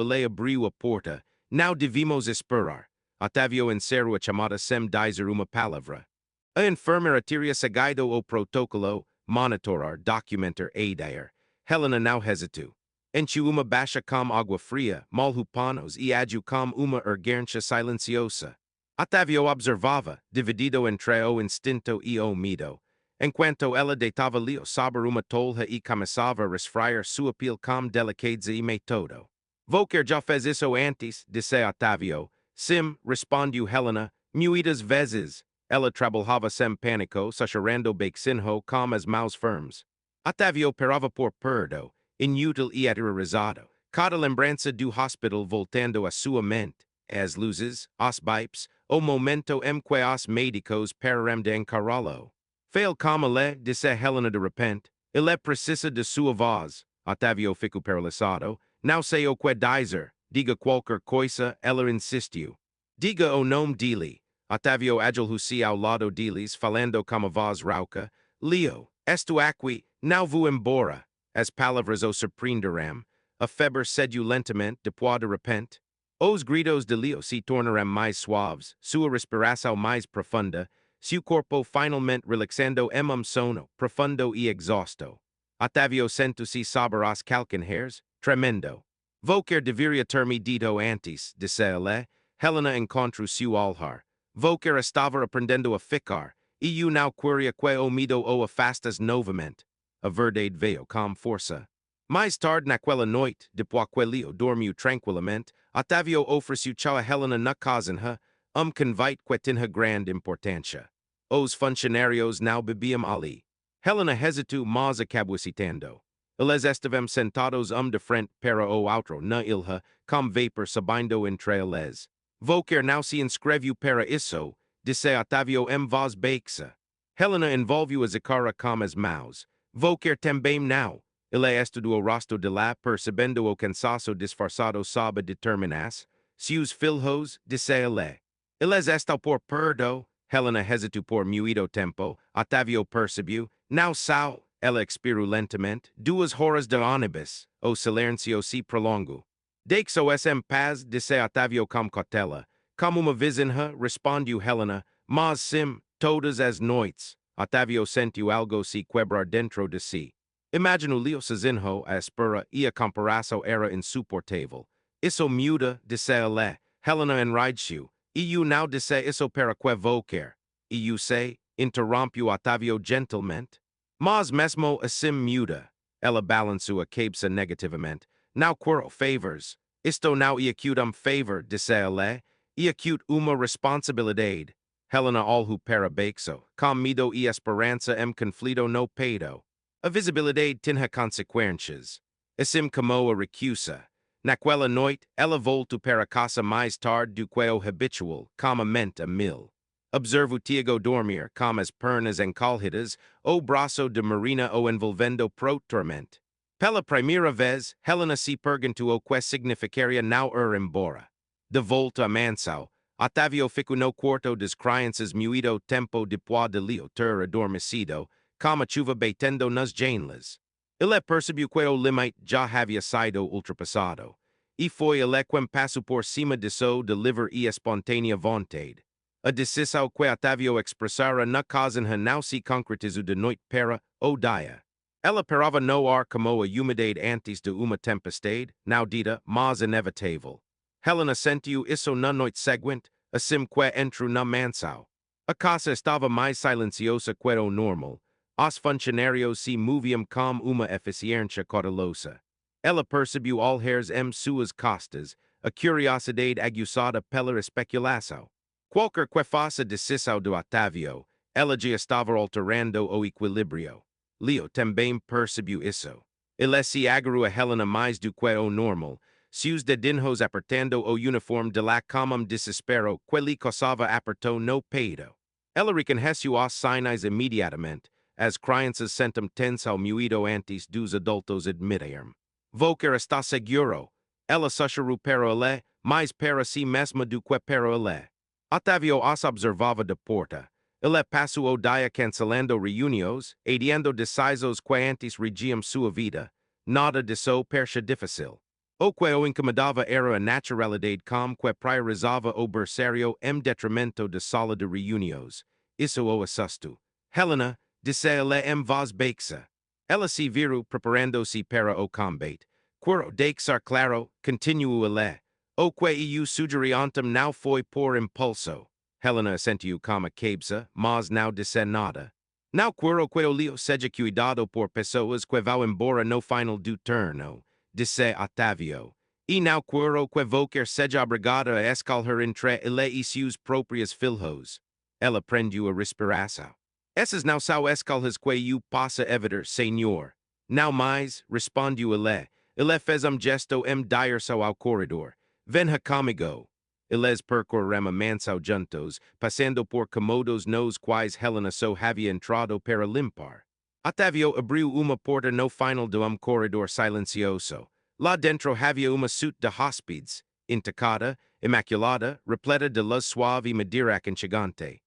ele abriu a porta. Não devemos esperar. Otávio encerrou a chamada sem dizer uma palavra. A enfermeira teria seguido o protocolo, monitorar, documentar e dar. Helena não hesitou. Encheu uma baixa com água fria, molhou panos e agiu com uma urgência silenciosa. Otávio observava, dividido entre o instinto e o medo. Enquanto ela deitava Leo sobre uma tolha e começava a resfriar sua pele com delicadeza e método. Volker já fez isso antes, disse Otávio. Sim, respondeu Helena, muitas vezes. Ela trabalhava sem pânico, sussurrando baixinho com as mãos firmes. Otávio parava por perto, inútil e aterrorizado. Cada lembrança do hospital voltando a sua mente. As luzes, os bipes, o momento em que os médicos pararam de encará-lo. Fail como ele, disse Helena de repente. Ele precisa de sua voz. Otávio ficou paralisado. Não sei o que dizer. Diga qualquer coisa, ela insistiu. Diga o nome dele. Otávio agilhou-se ao lado deles, falando com a voz rouca. Leo, estou aqui, não vou embora. As palavras o surpreenderam. A febre cediu lentamente, depois de repente. Os gritos de Leo se tornaram mais suaves, sua respiração mais profunda, seu corpo finalmente relaxando em sono, profundo e exausto. Otávio sentou-se sobre os calcanhares, tremendo. Volker deveria ter-me dito antes, disse ele. Helena encontrou seu olhar. Volker estava aprendendo a ficar, e eu não queria que o medo o afastasse novamente. A verdade veio com força. Mais tarde naquela noite, depois que Leo dormiu tranquilamente, Otávio ofereceu tchau a Helena na cozinha, convite que tinha grande importância. Os funcionários não bebiam ali. Helena hesitou, mas acabou citando. Eles estavam sentados de frente para o outro na ilha, com vapor subindo entre eles. Volker não se inscreveu para isso, disse Otávio em voz baixa. Helena envolveu a cara com as mãos. Volker também não. Ele estudou o rosto de lá, percebendo o cansaço disfarçado sob a determinação. Seus filhos, disse ele. Eles estão por perto. Helena hesitou por muito tempo. Otávio percebeu. Não são. Ela expirou lentamente. 2 horas de ônibus. O silêncio se prolongou. Deixo-os em paz, disse Otávio com cautela. Como uma vizinha, respondeu Helena. Mas sim, todas as noites. Otávio sentiu algo se quebrar dentro de si. Imaginou Leo sozinho à espera e a comparação era insuportável. Isso muda, disse ele. Helena enraiveceu. E eu não disse isso para que Volker. E eu sei, interrompeu Otávio gentilmente. Mas mesmo assim muda. Ela balançou a cabeça negativamente. Não quero favors. Isto não é acute favor, disse ele. É acute uma responsabilidade. Helena olhou para baixo, com medo e esperança conflito no peito. A visibilidade tinha consequências. Assim como a recusa. Naquela noite, ela voltou para casa mais tarde do que o habitual, com a mente a mil. Observo Tiago dormir com as pernas encolhidas, o braço de Marina o envolvendo prontamente. Pela primeira vez, Helena se perguntou o que significaria não ir embora. De volta a Mansão, Otávio ficou no quarto das crianças muito tempo depois de Leo ter adormecido, com a chuva batendo nas janelas. Ele percebeu que o limite já havia sido ultrapassado, e foi ele quem passou por cima disso de livre e espontânea vontade. A decisão que Otávio expressara na cozinha não se concretizou de noite para o dia. Ela parava no ar como a umidade antes de uma tempestade, não dita, mas inevitável. Helena sentiu isso na noite seguinte, assim que entrou na mansão. A casa estava mais silenciosa que o normal. Os funcionários se moviam com uma eficiência cautelosa. Ela percebiu all hairs suas costas, a curiosidade aguçada pela especulação. Qualquer que faça decisão do Otávio, ela já estava alterando o equilíbrio. Leo também percebeu isso. Ele se agarrou a Helena mais do que o normal, seus dedinhos apertando o uniforme de lá como desespero que lhe coçava apertou no peito. Ela reconheceu os sinais imediatamente, as crianças sentem tensão muito antes dos adultos admitirem. Volker está seguro. Ela sussurrou para ele, mais para si mesma do que para ele. Otávio os observava da porta. Ele passou o dia cancelando reuniões, adiando decisões que antes regiam sua vida. Nada disso parecia difícil. O que o incomodava era a naturalidade com que priorizava o berçário em detrimento da sala de reuniões. Isso o assustou. Helena, disse ele em voz baixa. Ela se virou preparando-se para o combate. Quero deixar claro, continuou ele. O que eu sugeri ontem não foi por impulso. Helena assentiu com a cabeça, mas não disse nada. Não quero que o Leo seja cuidado por pessoas que vão embora no final do turno, disse Otávio. E não quero que Volker seja obrigado a escolher entre ele e seus próprios filhos. Ela prendeu a respiração. Essas não são escolhas que eu possa evitar, senhor. Não mais, respondeu ele. Ele fez gesto em dire-se ao corredor. Venha comigo. Eles percorrem manso juntos, passando por comodos nos quais Helena só havia entrado para limpar. Otávio abriu uma porta no final de corredor silencioso. Lá dentro havia uma suite de hóspedes, intacada, imaculada, repleta de luz suave e madeira aconchegante.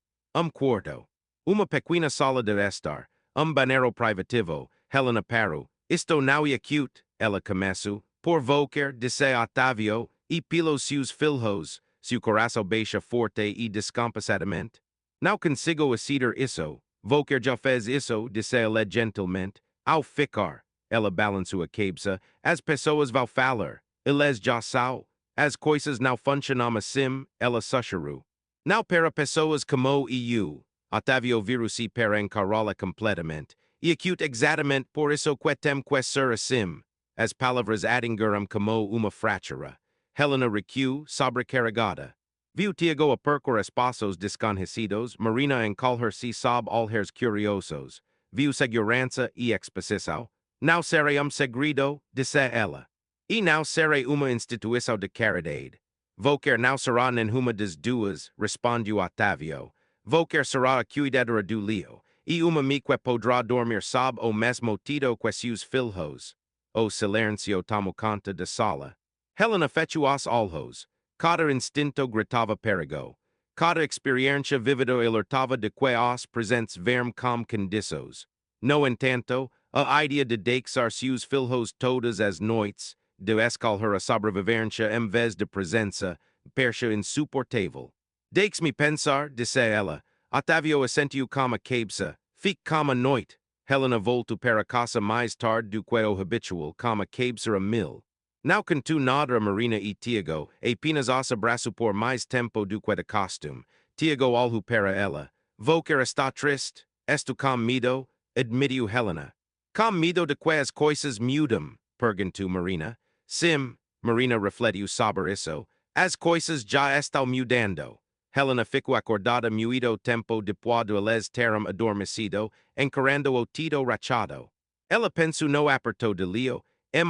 Quarto. Uma pequena sala de estar, banheiro privativo, Helena parou. Isto não é cute, ela começou. Por Volker, disse Otávio, e pelos seus filhos, seu coração baixa forte e descompassadamente. Não consigo aceitar isso. Volker já fez isso, disse ele gentilmente. Ao ficar, ela balançou a cabeça. As pessoas vão falar. Eles já são. As coisas não funcionam assim, ela sussurrou. Não para pessoas como eu. Otávio virou-se para encará-la completamente. E acute exatamente por isso que tem que ser assim. As palavras atingiram como uma fratura. Helena recuou, sobrecarregada. Viu Tiago a percorrer espaços desconhecidos, Marina encolher-se sob olhares curiosos. Viu segurança e exposição. Não serei segredo, disse ela. E não serei uma instituição de caridade. Volker não será nenhuma das duas, respondeu Otávio. Volker será a cuidadora do Leo, e uma me que podrá dormir sob o mesmo teto que seus filhos. O silêncio tomou conta da sala. Helena fechou os olhos. Cada instinto gritava perigo. Cada experiência vívida alertava de que os presentes verm como condições. No entanto, a ideia de deixar seus filhos todas as noites, de escolher a sobrevivência em vez de presença, parecia insuportável. Deixe-me pensar, disse ela. Otávio assentiu com a cabeça. Fique com a noite. Helena voltou para casa mais tarde do que o habitual, com a cabeça a mil. Não cantou nada a Marina e Tiago, apenas os abraçou por mais tempo do que de costume. Tiago olhou para ela. Volker está triste? Estou com medo? Admitiu Helena. Com medo de que as coisas mudem? Perguntou Marina. Sim, Marina refletiu sobre isso. As coisas já estão mudando. Helena ficou acordada muito tempo depois de eles terem adormecido, encarando o teto rachado. Ela pensou no aperto de Leo,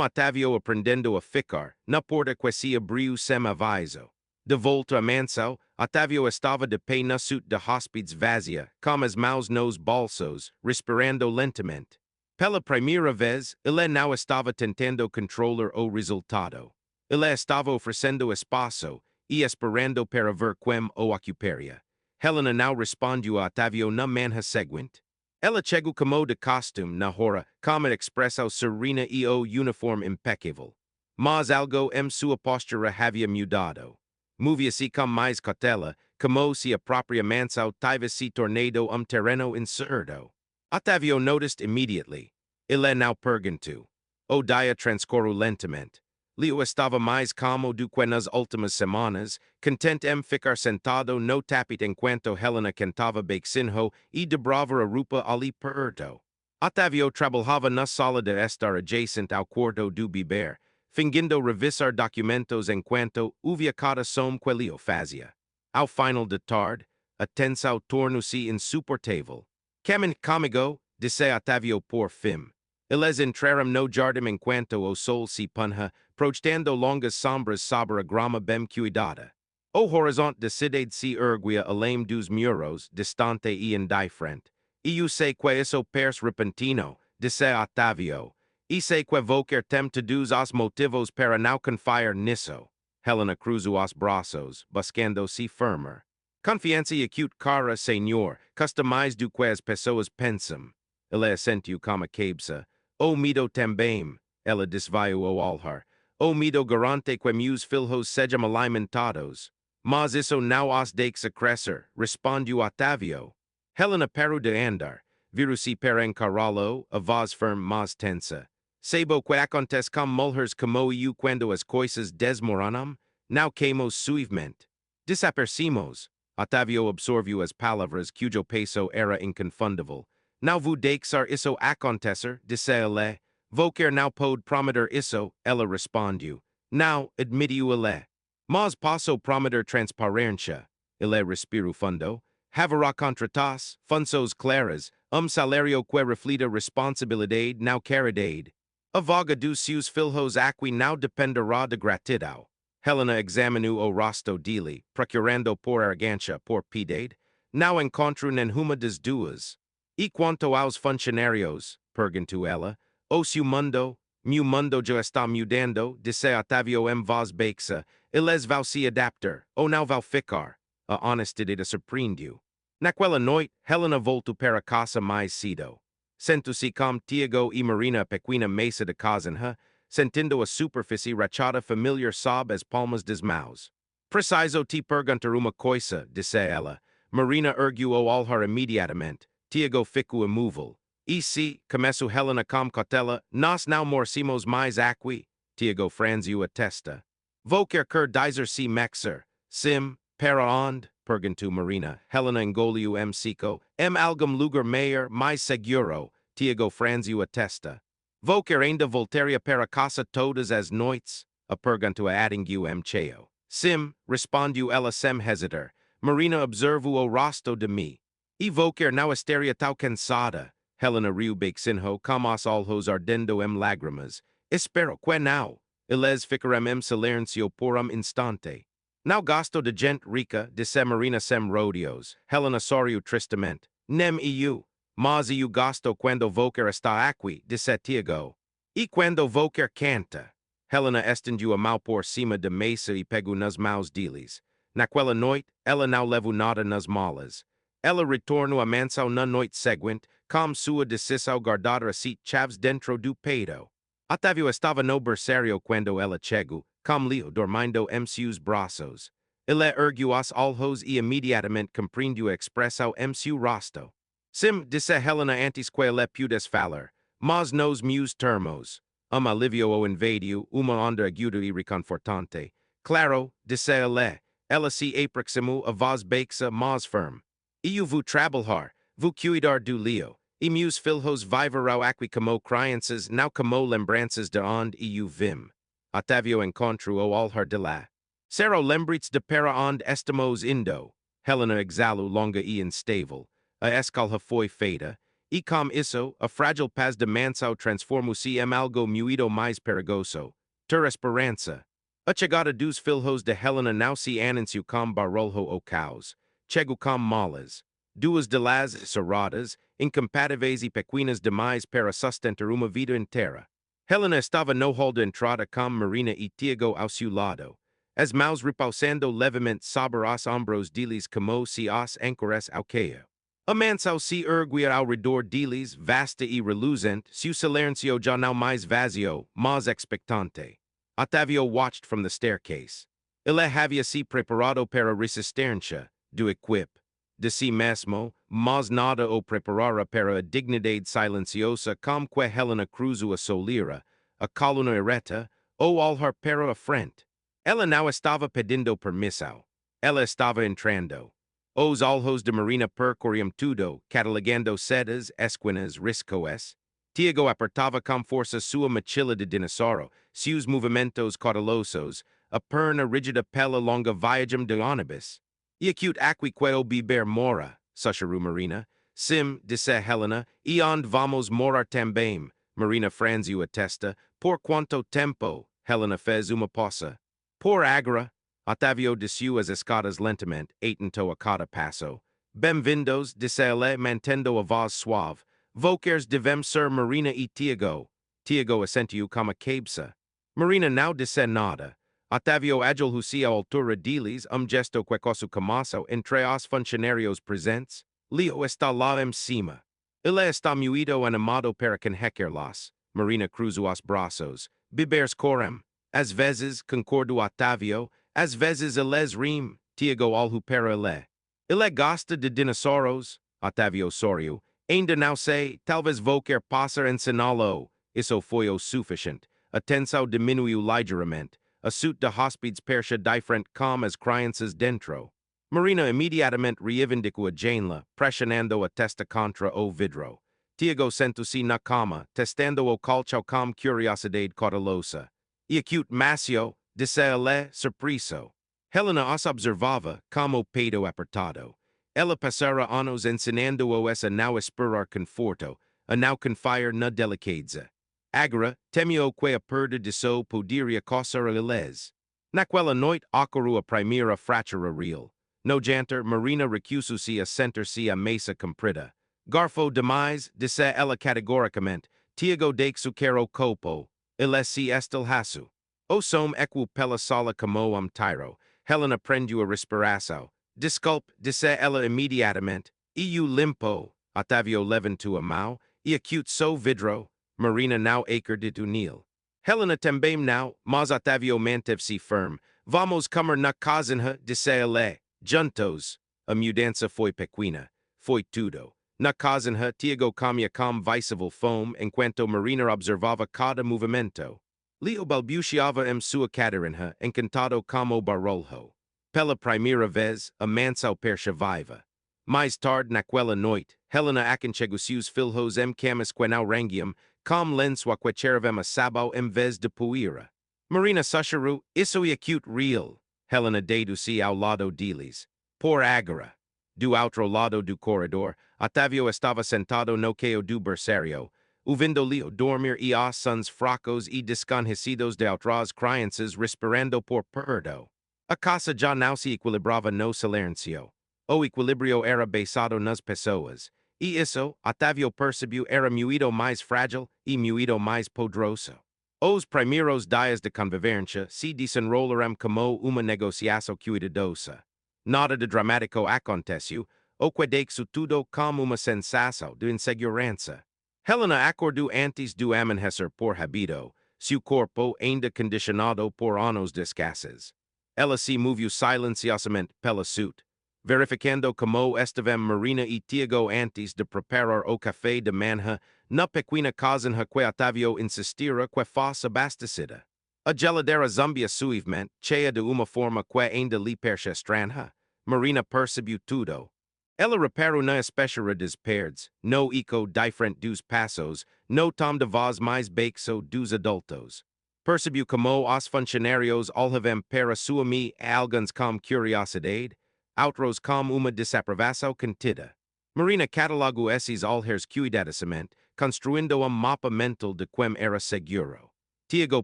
Otávio aprendendo a ficar, na porta que se abriu sem aviso. De volta a manso, Otávio estava de pé na suite de hóspedes vazia, com as mãos nos bolsos, respirando lentamente. Pela primeira vez, ele não estava tentando controlar o resultado. Ele estava oferecendo espaço e esperando para ver como o ocuparia. Helena não respondeu a Otávio na manhã seguinte. Ela chegou como de costume na hora, com a expressão serena e o uniforme impecável. Mas algo em sua postura havia mudado. Movia-se com mais cautela, como se a própria manso tivesse tornado terreno incerto. Otávio noticed immediately. Ele não perguntou. O dia transcorreu lentamente. Leo estava mais calmo do que nas últimas semanas, contente em ficar sentado no tapete enquanto Helena cantava baixinho e dobrava a roupa ali perto. Otavio trabajaba na sala de estar adjacent ao quarto do bebê, fingindo revisar documentos enquanto uvia cada som quelio fazia. Ao final de tarde, a tensão tornou-se insuportável. Camin comigo, disse Otavio por fim. Eles entraram no jardim enquanto o sol se punha, projetando longas sombras sobre a grama bem cuidada. O horizonte decide-se erguia além dos muros, distante e indiferente. E eu sei que isso parece repentino, disse Otavio. E sei que vou querer todos os motivos para não confiar nisso. Helena cruzou os braços, buscando-se firmer. Confiança acute cara, senhor, customais do que as pessoas pensam. Ele assentiu como cabeça. O medo também, ela desviou o olhar. O medo garante que meus filhos sejam alimentados. Mas isso não os deixa crescer, respondeu Otavio. Helena parou de andar, viru-se para encará-lo, a voz firme mas tensa. Sabo que acontece com mulheres como eu quando as coisas desmoronam? Não queimos suavemente. Desaparecimos. Otavio absorveu as palavras cujo peso era inconfundível. Não vou deixar isso acontecer, disse ele. Vou querer não pode prometer isso, ela respondeu. Não, admitiu ele. Mas posso prometer transparência. Ele respirou fundo. Haverá contratas, funções claras, salário que reflita responsabilidade não caridade. A vaga dos seus filhos aqui não dependerá de gratidão. Helena examinou o rosto dele, procurando por arrogância por piedade. Não encontro nenhuma das duas. E quanto aos funcionários, perguntou ela, o seu mundo, meu mundo já está mudando, disse Otavio em voz baixa, eles vão se adaptar, ou não vão ficar. A honestidade surpreendeu. Naquela noite, Helena voltou para casa mais cedo. Sentou-se com Tiago e Marina pequena mesa de cozinha, sentindo a superfície rachada familiar sob as palmas das mãos. Preciso te perguntar uma coisa, disse ela. Marina ergueu o olhar imediatamente. Tiago ficou imóvel. E se, começou Helena com cautela, nós não morcimos mais aqui? Tiago franziu a testa. Vou querer dizer-se mexer. Sim, para onde? Perguntou Marina. Helena engoliu seco. Algum lugar maior, mais seguro. Tiago franziu a testa. Vou querer ainda voltaria para casa todas as noites? A pergunta atingiu cheio. Sim, respondeu ela sem hesitar. Marina observou o rosto de mim. E vou querer não estaria tão cansada. Helena riu beixinho como os olhos ardendo lágrimas. Espero que não. Eles ficarão silêncio por instante. Não gosto de gente rica, disse Marina sem rodeos. Helena sorriu tristemente. Nem eu. Mas eu gosto quando vou querer estar aqui, disse Tiago. E quando vou querer canta. Helena estendeu a mão por cima da mesa e pegou nas mãos deles. Naquela noite, ela não levou nada nas malas. Ela retornou à mansão na noite seguinte, com sua decisão guardada a sete chaves dentro do peito. Otavio estava no berçário quando ela chegou, com Leo dormindo em seus braços. Ele ergueu os olhos e imediatamente compreendeu a expressão em seu rosto. Sim, disse Helena antes que ele pudesse falar, mas nos meus termos. Alívio o invadiu, uma onda aguda e reconfortante. Claro, disse ele. Ela se aproximou a voz baixa mas firme. Eu vou trabalhar, vou cuidar do Leo, e meus filhos viverão aqui como crianças, não como lembranças de onde eu vim. Otavio encontrou o olhar de lá. Será lembrites de para onde estamos indo. Helena exalou longa e instável. A escalha foi feita, e com isso, a frágil paz de mansão transformou-se em algo muito mais perigoso. Ter esperança. A chegada dos filhos de Helena não se anunciou com barulho ou caos. Chegou com malas. Duas de las cerradas, incompatíveis e pequenas demais para sustentar uma vida inteira. Helena estava no hall de entrada com Marina e Tiago ao seu lado. As mãos repousando levemente sobre os ombros deles como se os ancorasse ao queio. A mansão se erguia ao redor deles, vasta e reluzente, seu silêncio já não mais vazio, mas expectante. Otavio watched from the staircase. Ele havia se preparado para a resistência do equipe. De si mesmo, mas nada o preparara para a dignidade silenciosa com que Helena cruzou a soleira, a coluna ereta, ou olhar para a frente. Ela não estava pedindo permissão. Ela estava entrando. Os alhos de marina per corium tudo, catalogando sedas, esquinas, riscoes. Tiago apertava com força sua mochila de dinossauro, seus movimentos cautelosos, a perna rigida pela longa viagem de ônibus. E acute aquiqueo biber mora, sussurrou Marina. Sim, disse Helena, e onde vamos morar também. Marina franziu a testa. Por quanto tempo? Helena fez uma pausa. Por agora. Otávio desceu as escadas lentamente, atento a cada passo. Bem-vindos, disse ele, mantendo a voz suave. Vocês devem ser Marina e Tiago. Tiago assentiu como cabeça. Marina não disse nada. Otávio agilhou-se à altura deles, gesto quecoso camasso entre os funcionários presentes. Leo está lá em cima. Ele está muito animado para conhecer-los. Marina cruzou os braços. Bibers corem. Às vezes, concordou Otávio, às vezes eles riem. Tiago olhou para ele. Ele gosta de dinossauros. Otávio sorriu. Ainda não sei, talvez vou querer passar ensiná-lo. Isso foi o suficiente. A tensão diminuiu ligeiramente. A suit de hóspedes percha diferente com as crianças dentro. Marina imediatamente reivindicou a janela, pressionando a testa contra o vidro. Tiago sentou-se na cama, testando o colchão com curiosidade cautelosa. E acute Mácio, disse ele, surpreso. Helena os observava, como peito apertado. Ela passara anos ensinando-os a não esperar conforto, a não confiar na delicadeza. Agora, temeu que a perda de so poderia causar a eles. Naquela noite ocorreu a primeira fratura real. No jantar, Marina recusou-se a sentar-se à mesa comprida. Garfo demais, disse ela categoricamente. Tiago deixou quer o copo. Ele se estilhaço. O som ecoou pela sala como tiro. Helena prendeu a respiração. Desculpe, disse ela imediatamente. E o limpo. Otávio levantou a mão. E acute so vidro. Marina não acreditou nele. Helena também não, mas Otávio manteve-se firme. Vamos comer na cozinha, disse ele. Juntos. A mudança foi pequena. Foi tudo. Na cozinha, Tiago comia com visível fome, enquanto Marina observava cada movimento. Leo balbuciava em sua cadeirinha, encantado como barulho. Pela primeira vez, a mansão percebava. Mais tarde naquela noite, Helena aconchegou seus filhos em camas que não rangiam, com lenço a quechervem a sabo em vez de poeira. Marina sussurrou, isso é acute real. Helena deitou-se ao lado deles. Por agora. Do outro lado do corredor, Otávio estava sentado no queio do berçário, ouvindo Leo dormir e os sons fracos e desconhecidos de outras crianças respirando por perto. A casa já não se equilibrava no silêncio. O equilíbrio era basado nas pessoas. E isso, Otávio percebeu, era muito mais frágil e muito mais poderoso. Os primeiros dias de convivência se desenrolaram como uma negociação cuidadosa. Nada de dramático aconteceu, o que deixou tudo como uma sensação de insegurança. Helena acordou antes do amanhecer por hábito, seu corpo ainda condicionado por anos de escassez. Ela se moveu silenciosamente pela suite, verificando como estavam Marina e Tiago antes de preparar o café de manhã na pequena cozinha que Otávio insistira que fosse abastecida. A geladeira zumbia suavemente, cheia de uma forma que ainda lhe parecia estranha. Marina percebeu tudo. Ela reparou na espessura das paredes, no eco diferente dos passos, no tom de voz mais baixo dos adultos. Percebeu como os funcionários olhavam para sua alguns com curiosidade, outros com uma desaprovação contida. Marina catalogou esses olhares cuidadosamente, construindo mapa mental de como era seguro. Tiago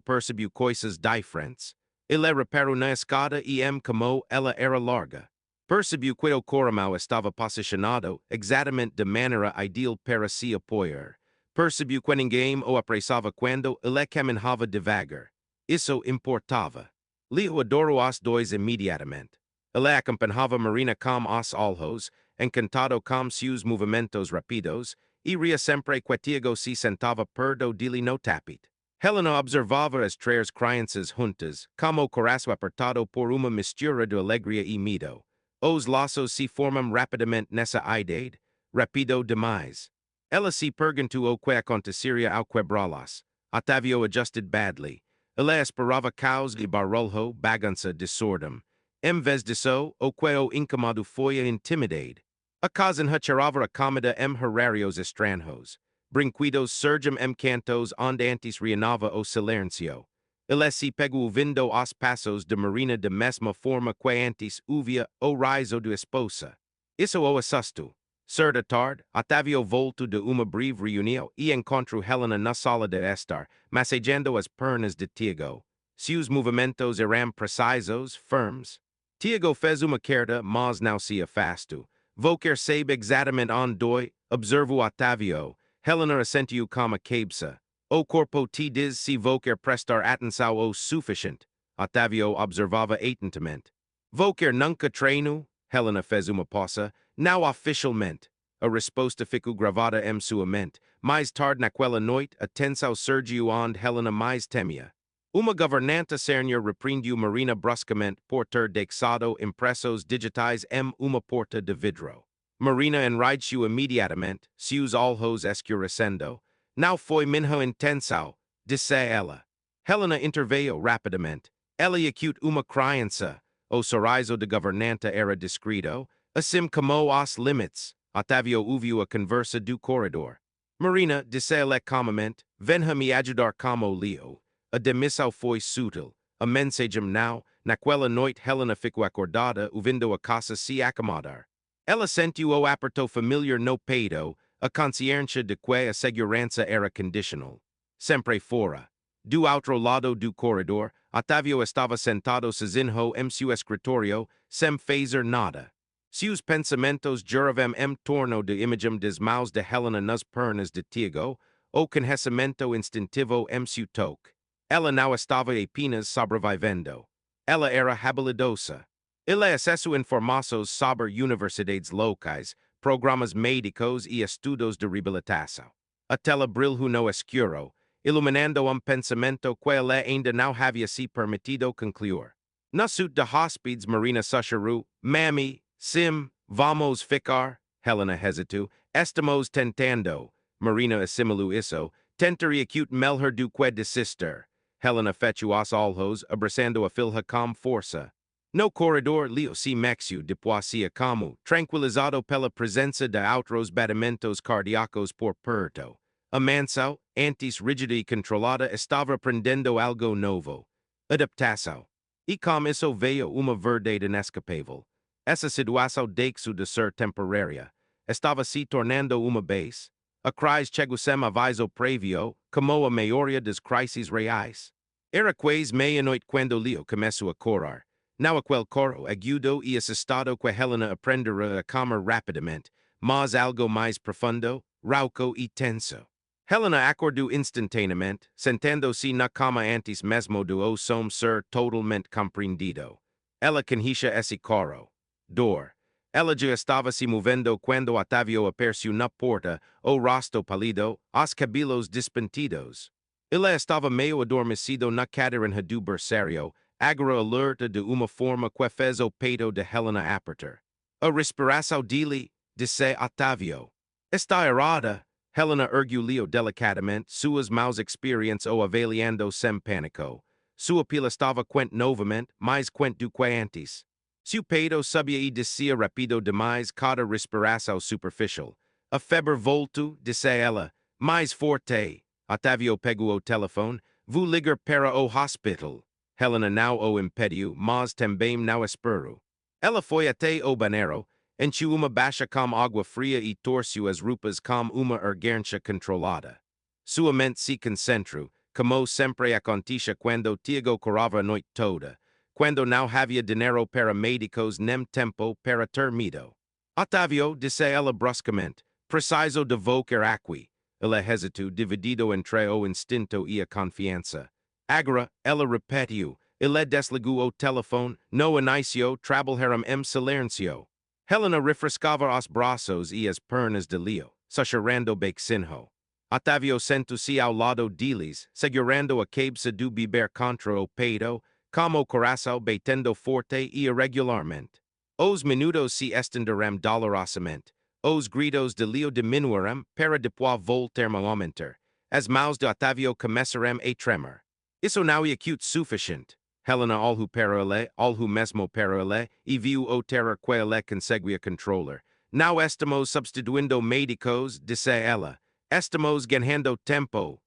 percebeu coisas diferentes. Ele reparou na escada e como ela era larga. Percebeu que o corrimão estava posicionado exatamente de maneira ideal para se apoiar. Percebeu que ninguém o apressava quando ele caminhava devagar. Isso importava. Leo adorou os dois imediatamente. Ele acompanhava Marina com os olhos, encantado com seus movimentos rápidos, e ria sempre que Tiago se sentava perto dele no tapete. Helena observava as três crianças juntas, como o coração apertado por uma mistura de alegria e medo. Os laços se formam rapidamente nessa idade, rápido demais. Ela se perguntou o que aconteceria ao quebrá-las. Otávio adjusted badly. Ele esperava caos e barulho, bagunça, desordem. Em vez disso, o queo incomado foi intimidade. Acasan hacharava a comida em horarios estranhos. Brinquidos surgem em cantos onde antes reinava o silencio. Ilesi pegu vindo os passos de Marina de mesma forma que antes uvia o riso de esposa. Isso o assusto. Certa tarde, Otávio volto de uma breve reunião e encontro Helena na sala de estar, massagendo as pernas de Tiago. Seus movimentos eram precisos, firmes. Tiago fez uma carta, mas não se afasto. Vou quer saber exatamente onde, observo Otávio. Helena assentiu como a cabeça. O corpo te diz se vou quer prestar atenção o suficiente. Otávio observava atentamente. Vou quer nunca treino? Helena fez uma pausa. Não oficialmente. A resposta ficou gravada em sua mente. Mais tarde naquela noite, a tensão surgiu onde Helena mais temia. Uma governanta senior repreendiu Marina bruscamente por ter deixado impressos digitais em uma porta de vidro. Marina enraideu imediatamente, seus olhos escurecendo. Não foi minha intenção, disse ela. Helena interveio rapidamente. Ela acute uma criança. O sorriso de governanta era discreto, assim como os limites. Otávio ouviu a conversa do corredor. Marina, disse-lhe calmamente, venha me ajudar como Leo. A demissão foi sutil. A mensagem não, naquela noite Helena ficou acordada, ouvindo a casa se acomodar. Ela sentiu o aperto familiar no peito, a consciência de que a segurança era condicional. Sempre fora. Do outro lado do corredor, Otávio estava sentado sozinho em seu escritório, sem fazer nada. Seus pensamentos giravam em torno da imagem das mãos de Helena nas pernas de Tiago, o conhecimento instintivo em seu toque. Ela não estava apenas sobrevivendo. Ela era habilidosa. Ele acesso informações sobre universidades locais, programas médicos e estudos de reabilitação. A tela brilhou no escuro, iluminando pensamento que ele ainda não havia se permitido concluir. Na suite de hóspedes Marina sussurrou, Mami, sim, vamos ficar, Helena hesitou, estamos tentando. Marina assimilou isso, tentar acute melhor do que desistir. Helena fechou os olhos, abraçando a filha com força. No corredor, Leo se mexeu depois se acalmou, tranquilizado pela presença de outros batimentos cardíacos por perto. A manso, antes rígida e controlada, estava aprendendo algo novo. Adaptação. E com isso veio uma verdade inescapável. Essa situação deixou de ser temporária. Estava se tornando uma base. A crise chegou sem aviso prévio, como a maioria das crises reais. Era quase meia-noite quando Leo começou a correr. Não aquele coro agudo e assustado que Helena aprendera a calmar rapidamente, mas algo mais profundo, rauco e tenso. Helena acordou instantaneamente, sentendo-se na cama antes mesmo do o som ser totalmente compreendido. Ela conhecia esse coro. Dor. Ela já estava se movendo quando Otávio apareceu na porta, o rosto pálido, os cabelos despentidos. Ele estava meio adormecido na cadeira do berçário, agora alerta de uma forma que fez o peito de Helena apertar. A respiração dele, disse Otávio. Está errada. Helena ergueu Leo delicadamente, suas mãos experiência o avaliando sem pânico. Sua pila estava quente novamente, mais quente do que antes. Seu peito subia e descia rápido demais, cada respiração superficial. A febre voltou, disse ela, mais forte. Otávio pegou o telefone, vou ligar para o hospital. Helena não o impediu, mas também não esperou. Ela foi até o banheiro, encheu uma baixa com água fria e torceu as roupas com uma urgência controlada. Sua mente se concentrou, como sempre acontecia quando Tiago corrava a noite toda, quando não havia dinheiro para médicos nem tempo para ter medo. Otávio, disse ela bruscamente, preciso de qualquer aqui. Ele hesitou, dividido entre o instinto e a confiança. Agora, ela repetiu, ele desligou o telefone, no inicio trabalharam em silêncio. Helena refrescava os braços e as pernas de Leo, sussurrando baixinho. Otávio sentou-se ao lado deles, segurando a cabeça do bebê contra o peito, como o coração batendo forte e irregularmente. Os minutos se estenderam dolorosamente. Os gritos de Leo diminuíram para depois voltar a aumentar. As mãos de Otávio começaram a tremer. Isso não é acute suficiente. Helena all who mesmo parole, e viu o terror que ele conseguia controller. Now estamos substituindo médicos, disse ela. Estamos ganhando tempo.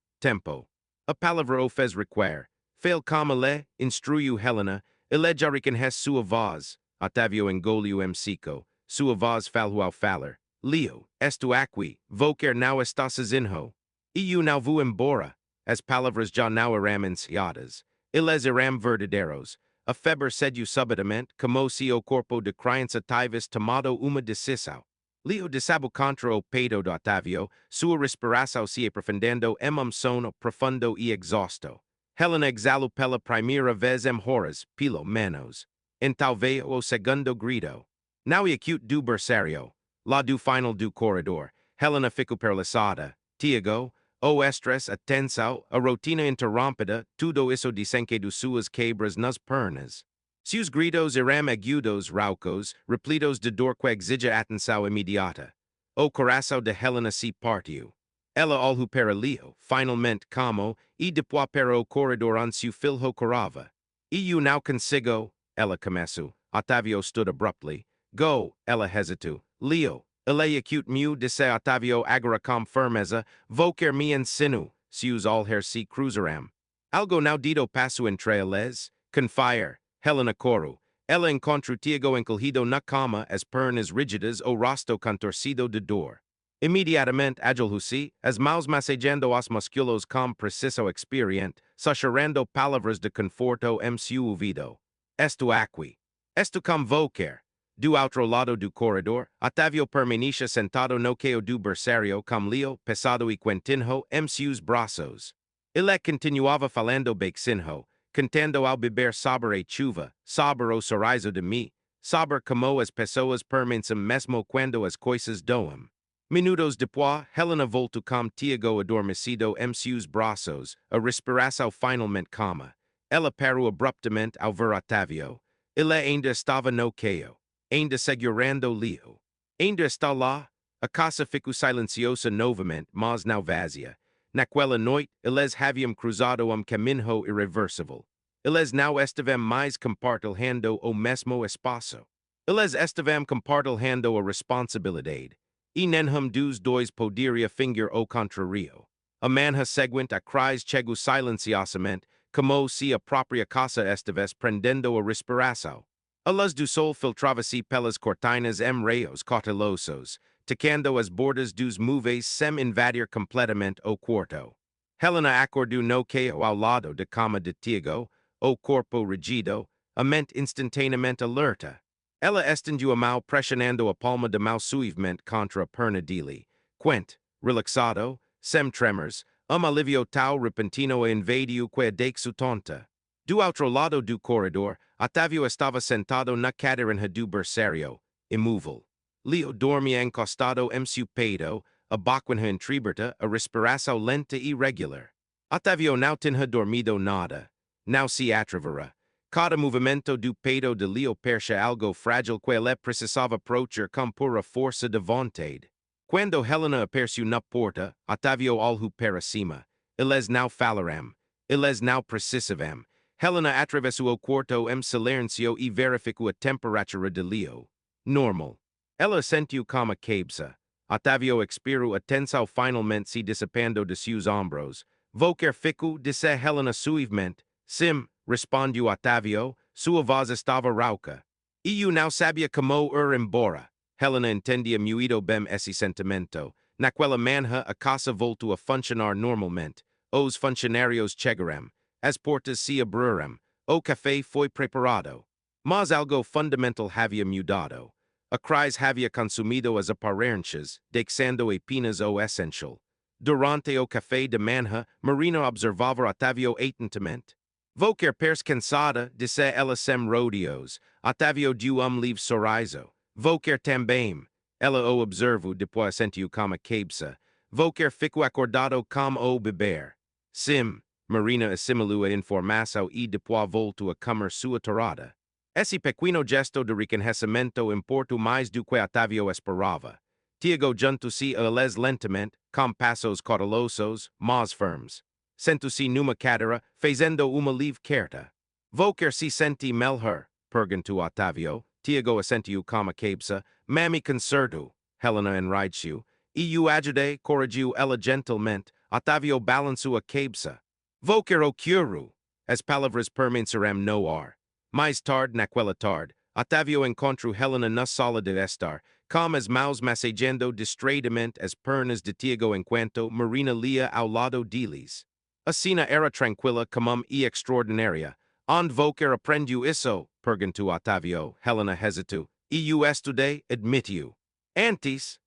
A palavra o fez requer. Fail como le, instruiu Helena, ele já reconhece sua voz. Otávio engoliu seco. Sua voz falou ao falar. Leo, estu aqui, voquer now está sozinho. Eu não vou embora. As palavras já não eram ensiadas. Eles eram verdadeiros. A febre cediu subitamente, como se o corpo de criança tivesse tomado uma decisão. Leo desaba contra o peito de Otávio, sua respiração se aprofundando em sono profundo e exausto. Helena exalou pela primeira vez horas, pelo menos. Então veio o segundo grito. Now e acute do berçário. Lá do final do corredor, Helena ficou paralisada. Tiago, o estresse, a tensão, a rotina interrompida, tudo isso desencadeou suas quebras nas pernas. Seus gritos eram agudos, raucos, repletos de dor que exigia atenção imediata. O coração de Helena se partiu. Ela olhou para Leo, finalmente como, e depois para o corredor onde seu filho corava. Eu não consigo, ela começou. Otávio stood abruptly. Go, ela hesitou. Leo, ele acute meu disse Otávio agora com firmeza, vou quer me ensino, seus olhos se cruzaram. Algo não dito passo entre eles, confiar. Helena coro. Ela encontrou Tiago encolhido na cama, as pernas rígidas o rosto contorcido de dor. Imediatamente agilou-se, as mãos massagando os músculos com preciso experiente, sussurrando palavras de conforto em seu ouvido. Esto aqui. Esto como vou quer. Do outro lado do corredor, Otávio permanecia sentado no queixo do berçário com Leo, pesado e Quentinho, em seus braços. Ele continuava falando baixinho, cantando ao beber sobre a chuva, sobre o sorriso de mim, sobre como as pessoas permanecem mesmo quando as coisas doem. Minutos depois, Helena voltou com Tiago adormecido em seus braços, a respiração finalmente calma. Ela parou abruptamente ao ver Otávio. Ele ainda estava no queixo, ainda segurando Leo. Ainda está lá. A casa ficou silenciosa novamente, mas não vazia. Naquela noite, eles haviam cruzado caminho irreversível. Eles não estavam mais compartilhando o mesmo espaço. Eles estavam compartilhando a responsabilidade. E nenhum dos dois poderia fingir o contrário. A manhã seguinte a crise chegou silenciosamente, como se a própria casa estivesse prendendo a respiração. A luz do sol filtrava-se pelas cortinas em raios cautelosos, tocando as bordas dos móveis sem invadir completamente o quarto. Helena acordou no queixo ao lado da cama de Tiago, o corpo rígido, a mente instantaneamente alerta. Ela estendeu a mão pressionando a palma da mão suavemente contra a perna dele. Quente, relaxado, sem tremors, alívio tão repentino invadiu que a deixou tonta. Do outro lado do corredor, Otávio estava sentado na cadeira do berçário, imóvel. Leo dormia encostado em seu peito, a boquinha entreaberta, a respiração lenta e irregular. Otávio não tinha dormido nada. Não se atrevera. Cada movimento do peito de Leo parecia algo frágil que ele precisava approachar com pura força de vontade. Quando Helena apareceu na porta, Otávio olhou para cima. Eles não falaram. Eles não precisavam. Helena atravessou o quarto em silêncio e verificou a temperatura de Leo. Normal. Ela sentiu como a cabeça. Otávio expirou, a tensão finalmente se dissipando de seus ombros. Vou quer fico, disse Helena suavemente. Sim, respondeu Otávio, sua voz estava rouca. Eu não sabia como ir embora. Helena entendia muito bem esse sentimento. Naquela manhã, a casa voltou a funcionar normalmente. Os funcionários chegaram. As portas se abriram. O café foi preparado. Mas algo fundamental havia mudado. A crise havia consumido as aparências, deixando apenas o essencial. Durante o café de manhã, Marina observava Otávio atentamente. Vou quer pers cansada, disse ela sem rodeos. Otávio deu leve sorriso. Vou quer também. Ela o observou, depois sentiu como a cabeça. Vou quer ficou acordado como o beber. Sim, Marina assimilou a informação e depois voltou a comer sua torrada. Esse pequeno gesto de reconhecimento importou mais do que Otávio esperava. Tiago juntou-se a eles lentamente, com passos cautelosos, mas firmes. Sentou-se numa cadeira, fazendo uma leve carta. Vocer si senti melher, perguntou Otávio, Tiago assentiu como cabeça, mami concerto, Helena enraiu, eu ajude corrigiu ela gentilmente, Otávio balançou a cabeça. Vocer o curo, as palavras permaneceram no ar. Mais tarde naquela tarde, Otávio encontrou Helena na sala de estar, com as mãos massagendo distraidamente as pernas de Tiago enquanto Marina lia ao lado deles. A cena era tranquila como e extraordinária. Onde Vocer aprendeu isso? Perguntou Otávio. Helena hesitou. Eu estudei, admitiu. Antes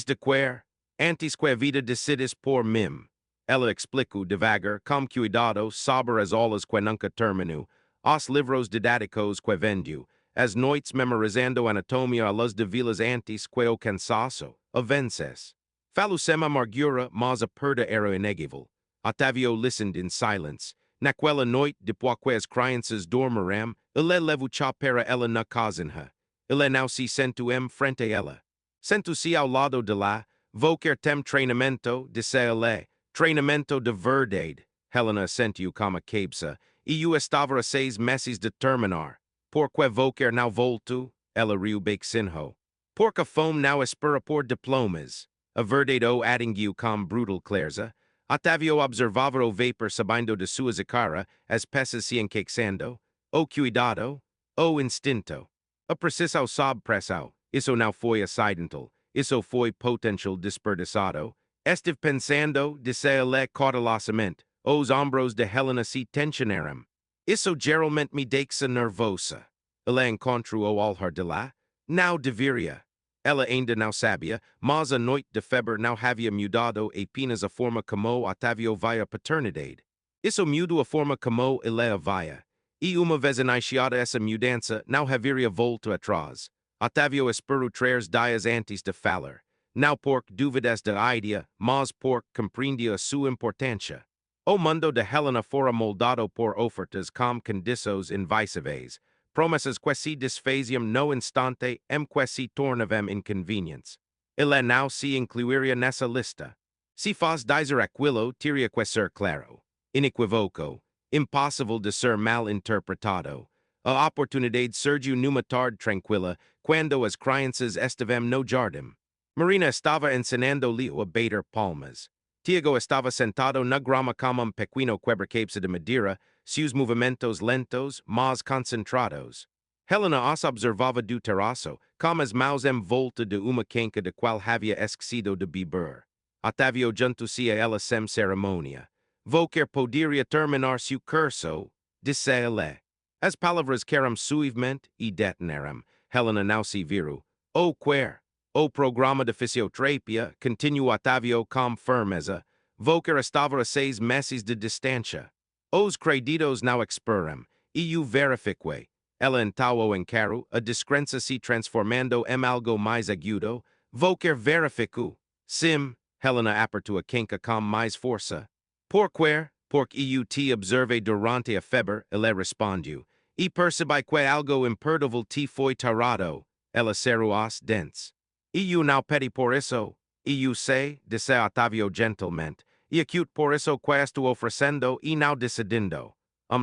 de quer, antes que a vida decides por mim. Ela explicou devagar, com cuidado, sobre as aulas que nunca terminou, os livros didáticos que vendeu, as noites memorizando anatomia a las devilas antes que o cansaço avances. Falou sem amargura, mas a perda era inegável. Otávio listened in silence. Naquela noite, depois que as crianças dormiram, ele levou chá para ela na cozinha. Ele não se sentou frente a ela. Sentou-se ao lado de lá. Vocer tem treinamento, disse ele. Treinamento de verdade. Helena sentiu como a cabeça. E eu estava a 6 meses de terminar. Porque Vocer não voltou? Ela riu baixinho. Porque a fome não espera por diplomas. A verdade o atingiu com brutal clareza. Otávio observava o vapor sabendo de sua cara, as peças se encaixando, o cuidado, o instinto. A precisão sob pressão, isso não foi acidental, isso foi potencial desperdiçado. Estive pensando, disse ele cautelosamente, os ombros de Helena se tensionaram. Isso geralmente me deixa nervosa. Ele encontrou o olhar de lá, não deveria. Ela ainda não sabia, mas a noite de febre não havia mudado apenas a forma como Otávio via a paternidade. Isso mudou a forma como ele a via. E uma vez iniciada essa mudança, não haveria volta atrás. Otávio esperou 3 dias antes de falar. Não porque dúvidas da ideia, mas porque compreendia a sua importância. O mundo de Helena fora moldado por ofertas com condições invisíveis. Promessas que se desfaziam no instante que se tornavam inconvenientes. Ele não se incluiria nessa lista. Se faz dizer aquilo, teria que ser claro, inequívoco, impossível de ser mal interpretado. A oportunidade surgiu numa tarde tranquila, quando as crianças estavam no jardim. Marina estava ensinando Leo a bater palmas. Tiago estava sentado na grama como pequeno quebra-cabeça de madeira, seus movimentos lentos, mas concentrados. Helena os observava do terraço, com as mãos em volta de uma canca de qual havia esquecido de beber. Otávio juntou-se a ela sem cerimônia. Vocer poderia terminar seu curso, disse ele. As palavras caíram suavemente e detonaram. Helena não se virou. O programa de fisioterapia, continuou Otávio com firmeza. Vocer estava a 6 meses de distância. Os créditos não expiram, e eu verifiquei. Ela então o encarou, a descrença se transformando em algo mais agudo. Vocer verificou. Sim, Helena apertou a canca com mais força. Porque eu te observei durante a febre, ele respondeu. E percebi que algo imperdível te foi tirado. Ela cerrou os dentes. E eu não pedi por isso. E eu sei, disse Otávio gentilmente, e acute por isso que estou oferecendo e não decidindo.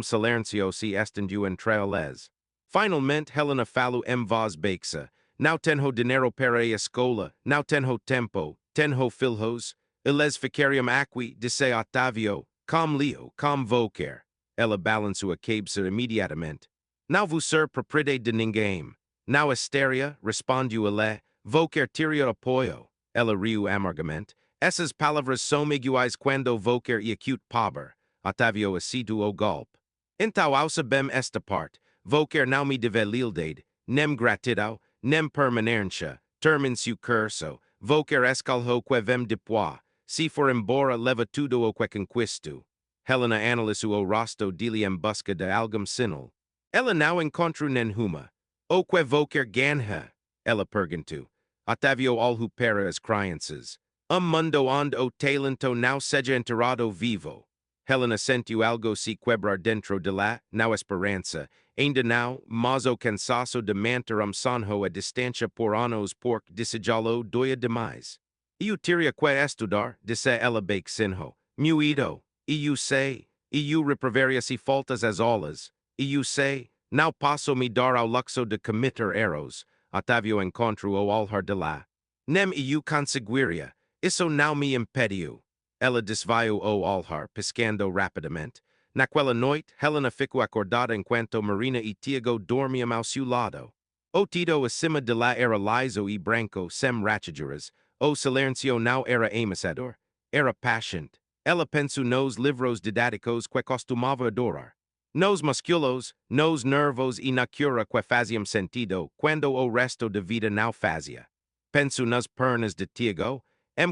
Silêncio se estendeu entre eles. Finalmente, Helena falou em voz baixa. Não tenho dinheiro para a escola, não tenho tempo, tenho filhos. Eles ficariam aqui, disse Otávio, com Leo, com Vocer. Ela balançou a cabeça imediatamente. Não vou ser propriedade de ninguém. Não estaria, respondeu ele. Vocer teria apoio. Ela riu amargamente. Essas palavras são iguais quando Vocer e acute pobre. Otávio aceitou o golpe. Então ao sabem esta parte, Vocer não me deve lealdade, nem gratidão, nem permanência. Termine seu curso. Vocer escalhou que vem depois. Se for embora leva tudo o que conquisto. Helena analisou o rosto dele em busca de algum sinal. Ela não encontrou nenhuma. O que Vocer ganha? Ela perguntou. Otávio olhou para as crianças. Mundo onde o talento não seja enterrado vivo. Helena sentiu algo se quebrar dentro de lá, não esperança. Ainda não, mas o cansaço de manter sonho a distância por anos porque desejá-lo doía demais. Eu teria que estudar, disse ela baixinho. Muido. E eu sei. E eu reprovaria se faltas as aulas. Eu sei, não posso me dar ao luxo de cometer erros, Otávio encontro o alhar de lá. Nem eu conseguiria, isso não me impediu. Ela desviou o alhar, piscando rapidamente. Naquela noite, Helena ficou acordada enquanto Marina e Tiago dormiam ao seu lado. O Tito acima de lá era liso e branco, sem rachaduras. O silêncio não era ameaçador, era paciente. Ela pensou nos livros didáticos que costumava adorar. Nos musculos, nos nervos e na cura que faziam sentido quando o resto da vida não fazia. Pensou nas pernas de Tiago,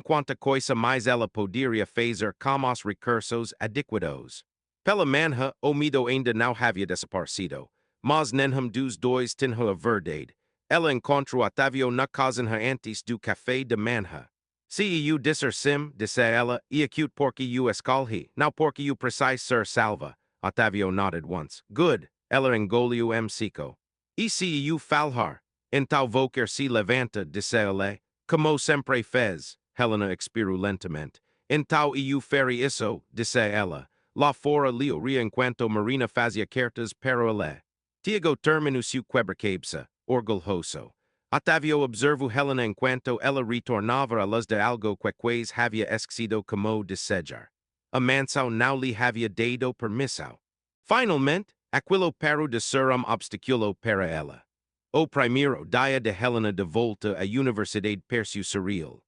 quanta coisa mais ela poderia fazer com os recursos adequados. Pela manhã, o medo ainda não havia desaparecido, mas nenhum dos dois tinha a verdade. Ela encontrou Otávio na cozinha antes do café da manhã. Se eu disser sim, disse ela, e acute porque eu escolhi, não porque eu preciso ser salva. Otávio nodded once. Good, ela engoliu seco. E se eu falar? Então vou quer se levanta, disse ela, como sempre fez. Helena expirou lentamente. Então eu farei isso, disse ela. Lá fora ria enquanto Marina fazia cartas para ela. Tiago terminou seu quebra-cabeça, orgulhoso. Otávio observou Helena enquanto ela retornava a luz de algo que quase havia esquecido como desejar. A mansão não lhe havia dado permissão. Finalmente, aquilo parou de ser obstáculo para ela. O primeiro dia de Helena de volta à universidade pareceu surreal.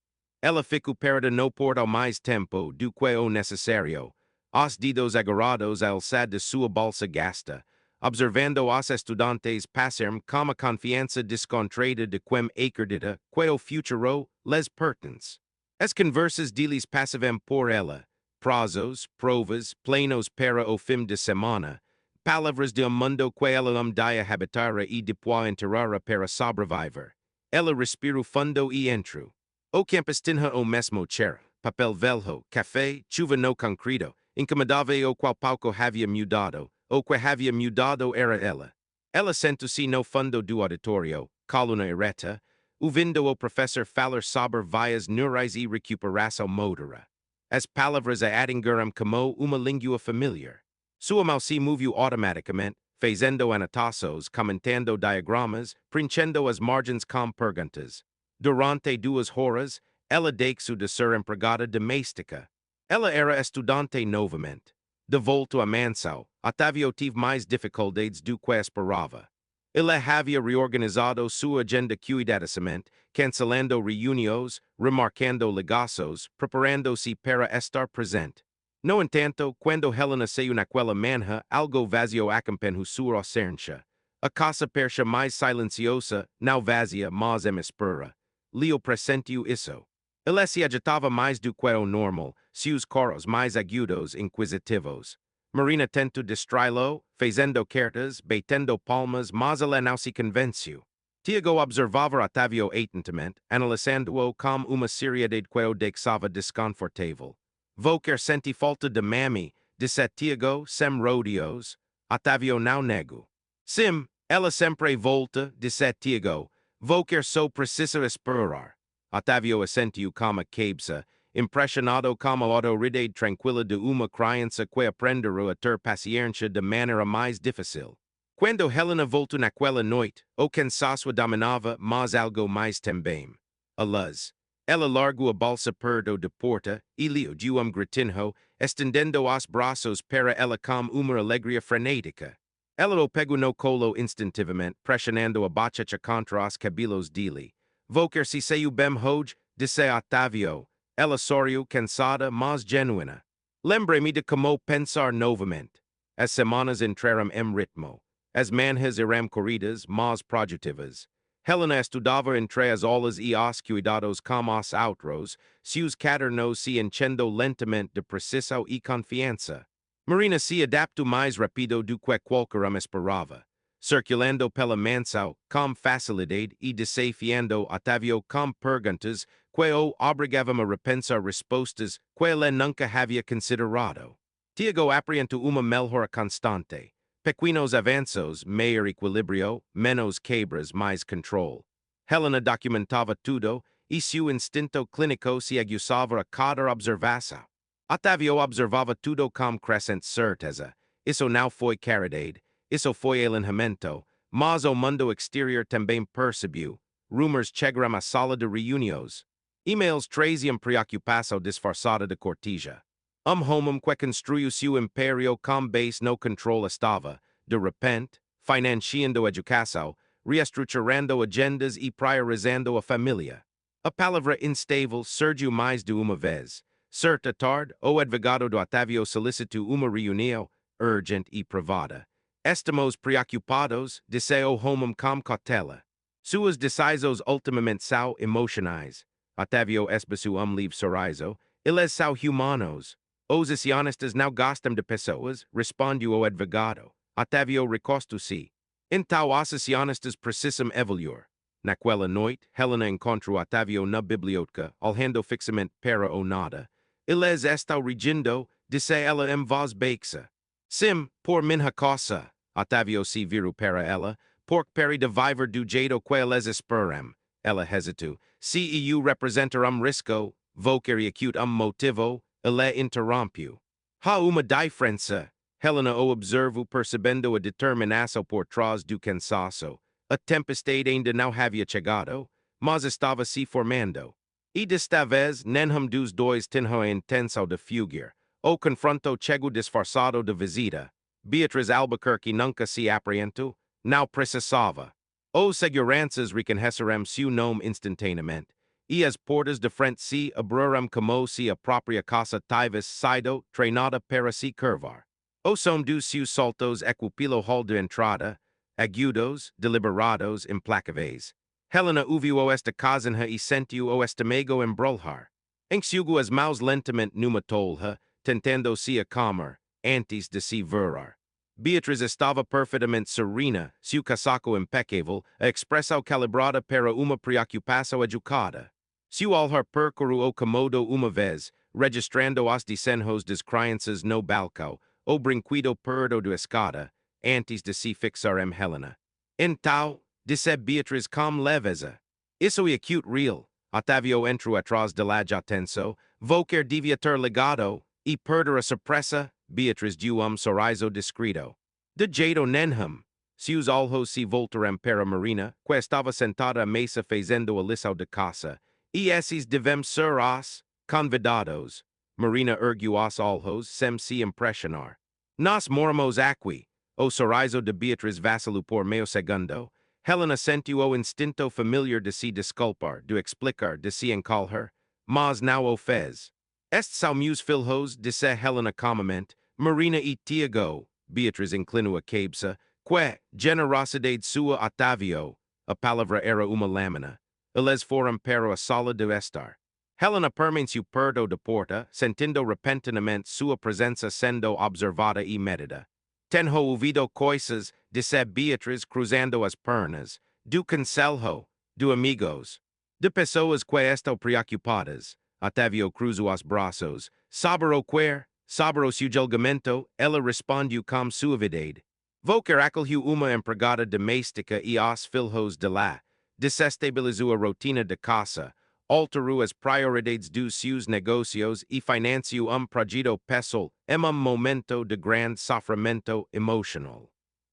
Ela ficou parada no portal mais tempo do que o necessário, os dedos agarrados ao lado de sua bolsa gasta, observando os estudantes passar com a confiança descontraída de quem acredita que o futuro les pertence. As conversas deles passavam por ela, prazos, provas, planos para o fim de semana, palavras de mundo que ela dia habitara e depois enterrara para sobreviver. Ela respirou fundo e entrou. O campus tinha o mesmo cheiro, papel velho, café, chuva no concreto, incomodava o qual pouco havia mudado, o que havia mudado era ela. Ela sentou-se no fundo do auditório, coluna ereta, ouvindo o professor falar sobre vias neurais e recuperação motora. As palavras a atingiram como uma língua familiar. Sua mão se moveu automaticamente, fazendo annotações, comentando diagramas, preenchendo as margens com perguntas. Durante 2 horas, ela deixou de ser empregada doméstica. Ela era estudante novamente. De volta à mansão, Otávio teve mais dificuldades do que esperava. Ele havia reorganizado sua agenda cuidadosamente, cancelando reuniões, remarcando ligações, preparando-se para estar presente. No entanto, quando Helena saiu naquela manhã, algo vazio acompanhou sua ausência. A casa percha mais silenciosa, não vazia, mas espera. Leo pressentiu isso. Ele se agitava mais do que o normal, seus coros mais agudos inquisitivos. Marina tentou distraí-lo, fazendo cartas, batendo palmas, mas ele não se convenceu. Tiago observava Otávio atentamente, analisando-o com uma seriedade que o deixava desconfortável. Vou quer sentir falta de mami, disse Tiago, sem rodeos. Otávio não negou. Sim, ela sempre volta, disse Tiago. Vou quer só precisa esperar. Otávio assentiu com a cabeça, impressionado com a autoridade tranquila de uma criança que aprenderá a ter paciência de maneira mais difícil. Quando Helena voltou naquela noite, o cansaço dominava, mas algo mais também. Aliás, ela largou a bolsa perto da porta e lhe deu gritinho, estendendo os braços para ela com uma alegria frenética. Ela o pegou no colo instintivamente, pressionando a bochecha contra os cabelos dele. Vou quer se saiu bem hoje, disse Otávio. Ela sorriu, cansada, mas genuína. Lembrei-me de como pensar novamente. As semanas entraram em ritmo. As manhãs eram corridas, mas produtivas. Helena estudava entre as aulas e os cuidados com os outros, seus cadernos se enchendo lentamente de precisão e confiança. Marina se adaptou mais rápido do que qualquer esperava, circulando pela mansão com facilidade e desafiando Otávio com perguntas que o obrigavam a repensar respostas que ele nunca havia considerado. Tiago apresentou uma melhora constante. Pequenos avanços, maior equilíbrio, menos quebras, mais controle. Helena documentava tudo e seu instinto clínico se aguçava a cada observação. Otávio observava tudo com crescente certeza. Isso não foi caridade, isso foi elenhamento, mas o mundo exterior também percebeu. Rumors chegaram à sala de reuniões. E-mails traziam preocupação disfarçada de corteja. Homem que construiu seu império com base no controle estava, de repente, financiando educação, reestruturando agendas e priorizando a família. A palavra instável surgiu mais de uma vez. Certa tarde, o advogado do Otávio solicitou uma reunião urgente e privada. Estamos preocupados, disse o homem com cautela. Suas decisões ultimamente são emocionais. Otávio esboçou livre sorriso. Eles são humanos. Os acionistas não gostam de pessoas, respondeu o advogado. Otávio recostou-se. Então os acionistas precisam evoluir. Naquela noite, Helena encontrou Otávio na biblioteca, olhando fixamente para o nada. Eles estão rigindo, disse ela em voz baixa. Sim, por minha causa. Otávio se virou para ela. Porque peri de viver do jeito que eles esperam. Ela hesitou. Se eu representar risco, vou querer acute motivo, ele interrompeu. Há uma diferença. Helena o observou percebendo a determinação por trás do cansaço. A tempestade ainda não havia chegado, mas estava se formando. E desta vez, nenhum dos dois tinha a intenção de fugir. O confronto chegou disfarçado de visita. Beatriz Albuquerque nunca se apresentou, não precisava. Os seguranças reconheceram seu nome instantaneamente. E as portas de frente se abriram como se a própria casa tivesse sido treinada para se curvar. O som dos seus saltos ecoou pelo hall de entrada, agudos, deliberados, implacáveis. Helena ouviu esta casinha e sentiu o estômago embrulhar. Enxugou as mãos lentamente numa tolha, tentando se acalmar, antes de se virar. Beatriz estava perfeitamente serena, seu casaco impecável, a expressão calibrada para uma preocupação educada. Seu olhar percorreu o cômodo uma vez, registrando os desenhos das crianças no balcão, o brinquedo perto da escada, antes de se fixar em Helena. Então, disse Beatriz com leveza. Isso é acute real. Otávio entrou atrás de la atenção, vou quer devia ter ligado, e perder a surpresa, Beatriz deu sorriso discreto. De jeito nenhum. Seus olhos se voltaram para Marina, que estava sentada à mesa fazendo a lição de casa. E esses devem ser os convidados. Marina ergueu os olhos sem se impressionar. Nós moramos aqui. O sorriso de Beatriz vacilou por meio segundo. Helena sentiu o instinto familiar de se desculpar, de explicar, de se encolher, mas não o fez. Estes são meus filhos, disse Helena calmamente. Marina e Tiago. Beatriz inclinou a cabeça. Que generosidade sua, Otávio. A palavra era uma lâmina. Eles foram para a sala de estar. Helena permaneceu perto da porta, sentindo repentinamente sua presença sendo observada e medida. Tenho ouvido coisas, disse Beatriz cruzando as pernas, do conselho, de amigos, de pessoas que estão preocupadas. Otávio cruzou os braços. Saber o que? Saber o seu julgamento? Ela respondeu com suavidade. Vou quer acolher uma empregada doméstica e os filhos de lá. Desestabilizou a rotina de casa, alterou as prioridades dos seus negócios e financiou projeto pessoal em momento de grande sofrimento emocional.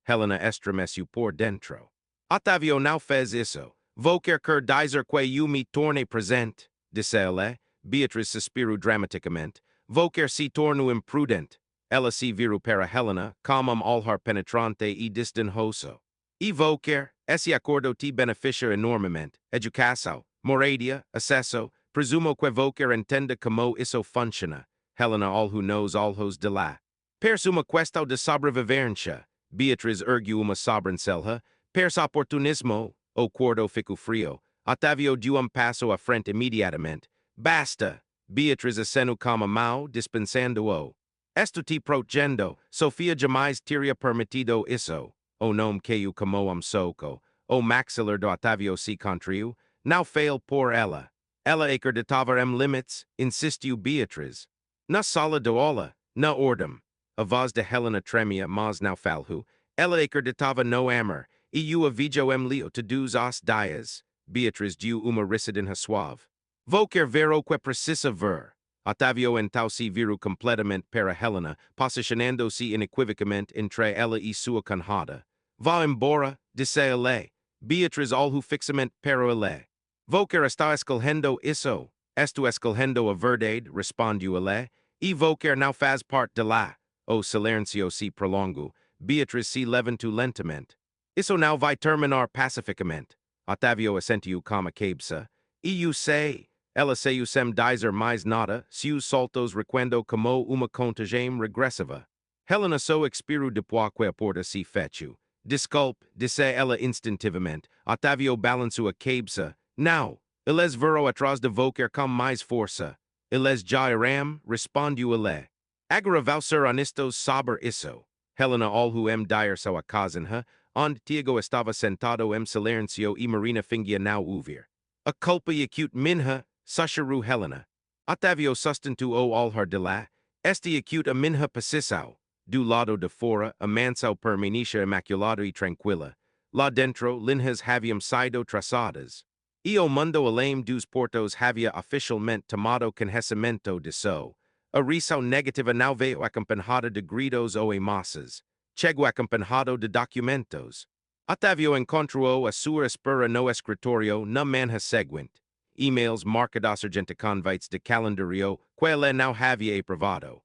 Helena estremeceu por dentro. Otávio não fez isso. Vou quer dizer que eu me torne presente, disse ela. Beatriz suspirou dramaticamente. Vou quer se torno imprudente. Ela se virou para Helena, com olhar penetrante e desdenhoso. E vou quer, esse acordo te beneficia enormemente. Educação, moradia, acesso, presumo que vou quer entenda como isso funciona. Helena olhou nos olhos de lá. Perce uma questão de sobrevivência. Beatriz ergueu uma sobrancelha. Perce oportunismo. O quarto ficou frio. Otávio deu passo à frente imediatamente. Basta! Beatriz acenou com a mão, dispensando-o. Esto te protendo, Sofia jamais teria permitido isso. O nome caiu como soco. O maxilar do Otávio se contraiu. Não fail por ela. Ela acreditava em limites, insistiu Beatriz. Na sala de aula, na ordem. A voz de Helena tremia, mas não falhou. Ela acreditava no amor, e eu a vijo lio todos os dias. Beatriz deu uma risadinha suave. Vou quer ver o que precisa ver. Otavio en tau si viru completamente para Helena, posicionando-se inequivocamente entre ela e sua canjada. Va embora, disse ele. Beatriz algo fixamente para ele. Vou quer está escolhendo isso. Esto escolhendo a verdade, respondiu ele. E vou quer não faz parte de lá. O silêncio se prolongou. Beatriz se levantou lentamente. Isso não vai terminar pacificamente. Otavio assentiu com a cabeça. E eu sei. Ela saiu sem dizer mais nada, seus soltos requendo como uma contagem regressiva. Helena só expirou depois que a porta se fechou. Desculpe, disse ela instintivamente. Otavio balançou a cabeça. Não, eles verão atrás de voker com mais força. Eles já irão, respondeu ele. Agora vou ser honestos sobre isso. Helena algo dire sua cousinha, onde Tiago estava sentado silêncio e Marina fingia não ouvir. A culpa e acute minha, sussurrou Helena. Otavio sustentou o olhar de lá. Este acute a minha posição. Do lado de fora, a mansão permanecia imaculada e tranquila. Lá dentro, linhas haviam sido traçadas. E o mundo além dos portos havia oficialmente tomado conhecimento de so. A reação negativa não veio acompanhada de gritos ou ameaças. Chegou acompanhado de documentos. Otavio encontrou a sua espera no escritório na manhã seguinte. E-mails marcados urgente convites de calendário que ele não havia aprovado.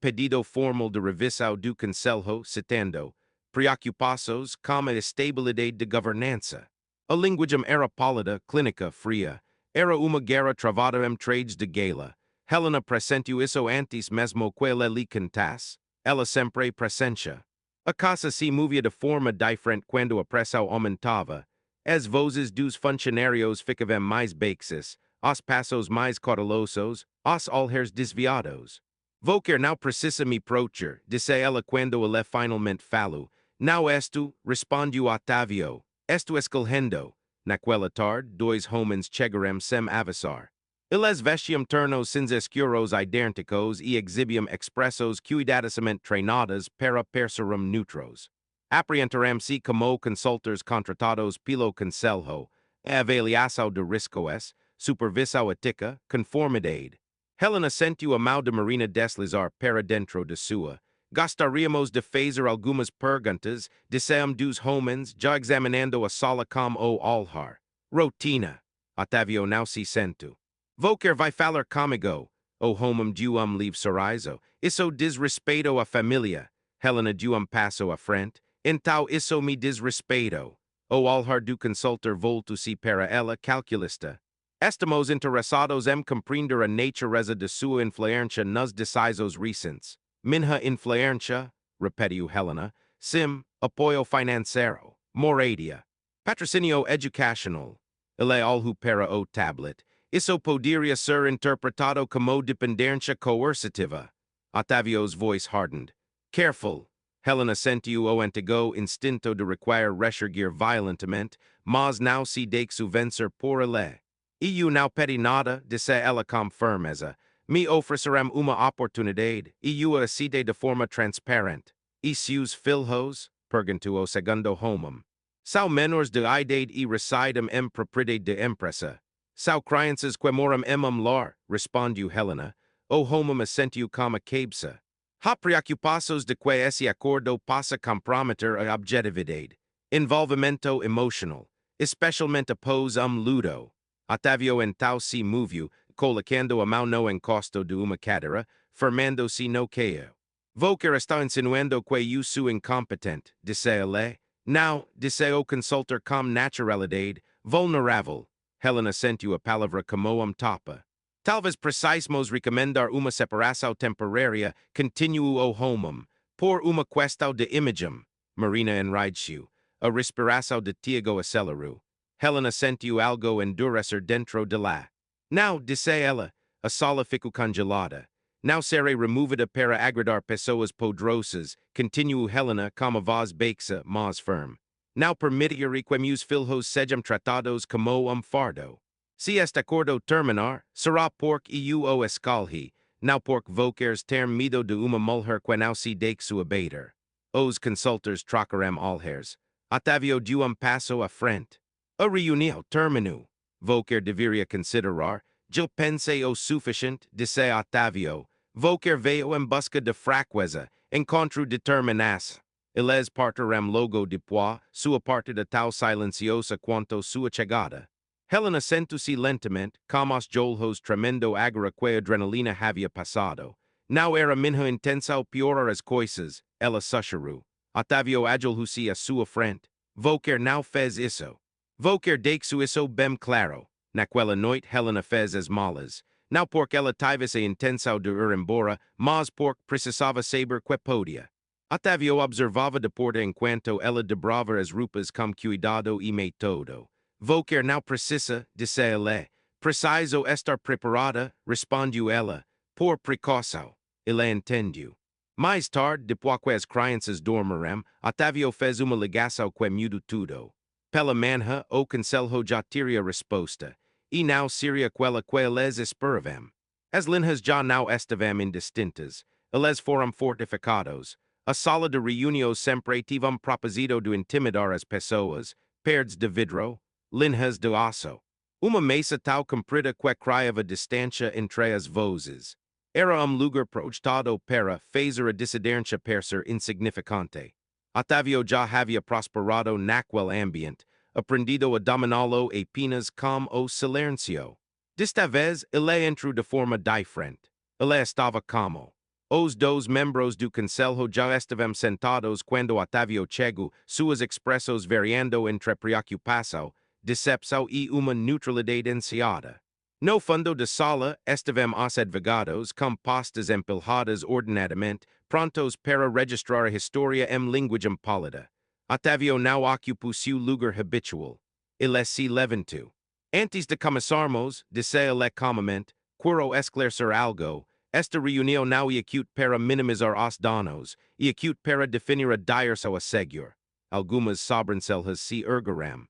Pedido formal de revisão do Conselho citando preocupações com a estabilidade de governança. A linguagem era pálida, clínica, fria. Era uma guerra travada trades de gala. Helena pressentiu isso antes mesmo que ele lhe cantasse. Ela sempre presentia. A casa se movia de forma diferente quando a pressão aumentava. As vozes dos funcionários ficavam mais baixas, os passos mais cautelosos, os olhares desviados. Vou quer não precisa me proteger, disse ela quando ele finalmente falou. Não esto, respondeu Otavio. Esto escolhendo. Naquela tarde, dois homens chegaram sem avisar. Eles vestiam ternos cinza escuros idênticos e exibiam expressos cuidadosamente treinados para parecerem neutros. Apreentaram-se como consultores contratados pelo Conselho, avaliação de riscos, supervisão ética, conformidade. Helena sentiu a mão de Marina deslizar para dentro de sua. Gostaríamos de fazer algumas perguntas, disseram dos homens, já examinando a sala com o olhar. Rotina. Otavio não se sentou. Vou quer vai falar comigo. O homem deu livre sorriso. Isso desrespeito a família. Helena deu passo à frente. Então isso me desrespeito. O olhar do consultor voltou-se para ela calculista. Estamos interessados em compreender a natureza de sua influência nas decisões recentes. Minha influência, repetiu Helena, sim, apoio financeiro, moradia, patrocínio educacional. Ele olhou para o tablet. Isso poderia ser interpretado como dependência coercitiva. Otavio's voice hardened. Careful. Helena sentiu o antigo instinto de requerer recherguir violentamente, mas não se deixou vencer por ele. E eu não pedi nada, disse ela com firmeza. Me oferecerão uma oportunidade, e eu a cedei de forma transparente. E seus filhos? Perguntou o segundo homem. São menores de idade e residem em propriedade de empresa. São crianças que moram em lar, respondeu Helena. O homem assentiu com a cabeça. Há preocupações de que esse acordo possa comprometer a objetividade. Envolvimento emocional, especialmente após luto. Otavio então se moveu, colocando a mão no encosto de uma cadeira, firmando-se no queixo. Vou quer está insinuando que eu sou incompetente, disse ele. Não, disse o consultor com naturalidade, vulnerável. Helena sentiu a palavra como tapa. Talvez precisamos recomendar uma separação temporária, continuou o homem, por uma questão de imagem. Marina enraideciu. A respiração de Tiago acelerou. Helena sentiu algo endurecer dentro de lá. Não, disse ela, a sala ficou congelada. Não serei removida para agradar pessoas poderosas, continuou Helena com a voz baixa, mas firme. Não permitirei que meus filhos sejam tratados como fardo. Se este acordo terminar, será porque eu o escolhi, não porque vou querer ter medo de uma mulher que não se deixou abater. Os consultores trocaram olhares. Otavio deu passo à frente. A reunião terminou. Vou querer deveria considerar, Gil pense o sufficient, disse Octavio, vocer veo em busca de fraqueza, encontro determinas. Iles parterem logo de pois, sua partida tal silenciosa quanto sua chegada. Helena sentu-se lentamente, como Jolhos tremendo agora que adrenalina havia passado. Now era minha intenção piorar as coisas, ela sussurrou. Octavio agilhou-se à sua frente. Vocer não fez isso. Vocer deixou isso bem claro. Naquela noite Helena fez as malas. Não porque ela tivesse a intenção de ir embora, mas porque precisava saber que podia. Octavio observava de porta enquanto ela dobrava as roupas com cuidado e método. Vocer não precisa, disse ele. Preciso estar preparada, respondeu ela, por precaução. Ele entendeu. Mais tarde, depois que as crianças dormirem, Octavio fez uma ligação que mudou tudo. Pela manhã, o conselho já teria resposta, e não seria aquela que eles esperavam. As linhas já não estavam indistintas, eles foram fortificados. A sala de reuniões sempre tive propósito de intimidar as pessoas, paredes de vidro, linhas de aço. Uma mesa tal comprida que criava distância entre as vozes. Era lugar projetado para fazer a dissidência parecer insignificante. Octavio já havia prosperado naquele ambiente, aprendido a dominá-lo apenas com o silêncio. Desta vez, ele entrou de forma diferente. Ele estava como. Os dois membros do conselho já estavam sentados quando Octavio chegou, suas expressões variando entre preocupação, decepção e uma neutralidade ansiada. No fundo da sala estavam os advogados com pastas empilhadas ordenadamente, prontos para registrar a história em linguagem pálida. Octavio não ocupou seu lugar habitual. Ele se levantou. Antes de começarmos, disse ele calmamente, quero esclarecer algo. Esta reunião não é acute para minimizar os danos, é acute para definir a direção a seguir. Algumas sobrancelhas se ergueram.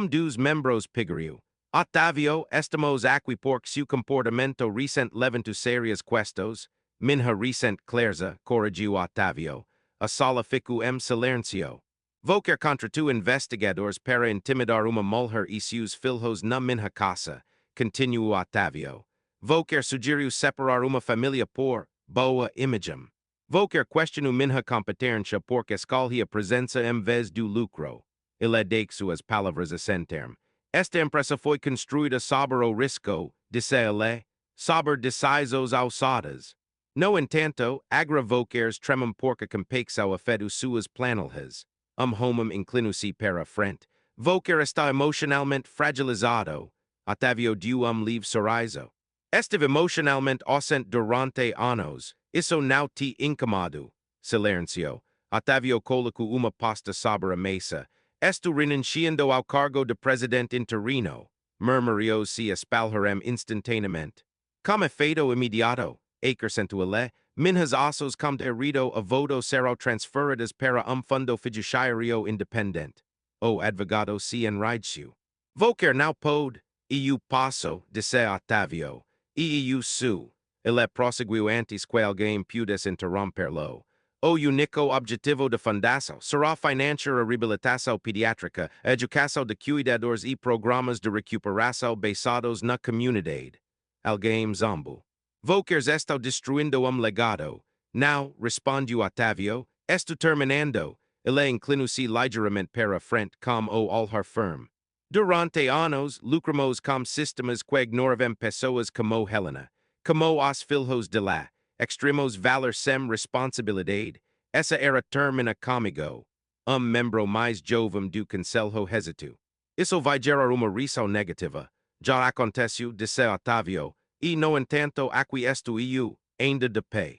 Dos membros pigariu. Octavio, estamos aqui porque seu comportamento recente levantou sérias questões. Minha recente clareza, corrigiu Octavio. A sala ficou em silêncio. Vocer contratou investigadores para intimidar uma mulher e seus filhos na minha casa, continuou Octavio. Vocer sugeriu separar uma família por boa imagem. Vocer questionou minha competência porque escolhi a presença em vez do lucro. Ele deixou as palavras assentar. Esta empresa foi construída sobre o risco, disse ele, sobre decisões ousadas. No entanto, agravou-quers tremam porque compexão afetou suas planilhas. Homem inclinou-se para a frente. Vocer está emocionalmente fragilizado. Octavio deu livre sorriso. Estive emocionalmente ausente durante anos. Isso não te incomodo. Silêncio. Octavio colocou uma pasta sobre a mesa. Estou renunciando ao cargo de presidente interino. Murmurou-se espalharem instantaneamente. Como efeito imediato, acrescentou ele, minhas ações como herido a voto serão transferidas para fundo fiduciário independente. O advogado se enraideceu. Vocer não pode, e eu posso, disse Octavio. E eu sou. Ele prosseguiu antes que alguém pudesse interromper-lo. O único objetivo da fundação será financiar a reabilitação pediátrica, a educação de cuidadores e programas de recuperação baseados na comunidade. Alguém zombou. Vocer está destruindo legado. Não, respondeu Octavio, estou terminando. Ele inclinou-se ligeiramente para a frente como o olhar firme. Durante anos, lucramos com sistemas que ignoravam pessoas como Helena, como os filhos de lá. Extremos valor sem responsabilidade. Essa era termina comigo. Membro mais jovem do conselho hesitou. Isso vai gerar uma reação negativa. Já aconteceu, disse Octavio, e no entanto aqui estou eu, ainda de pé.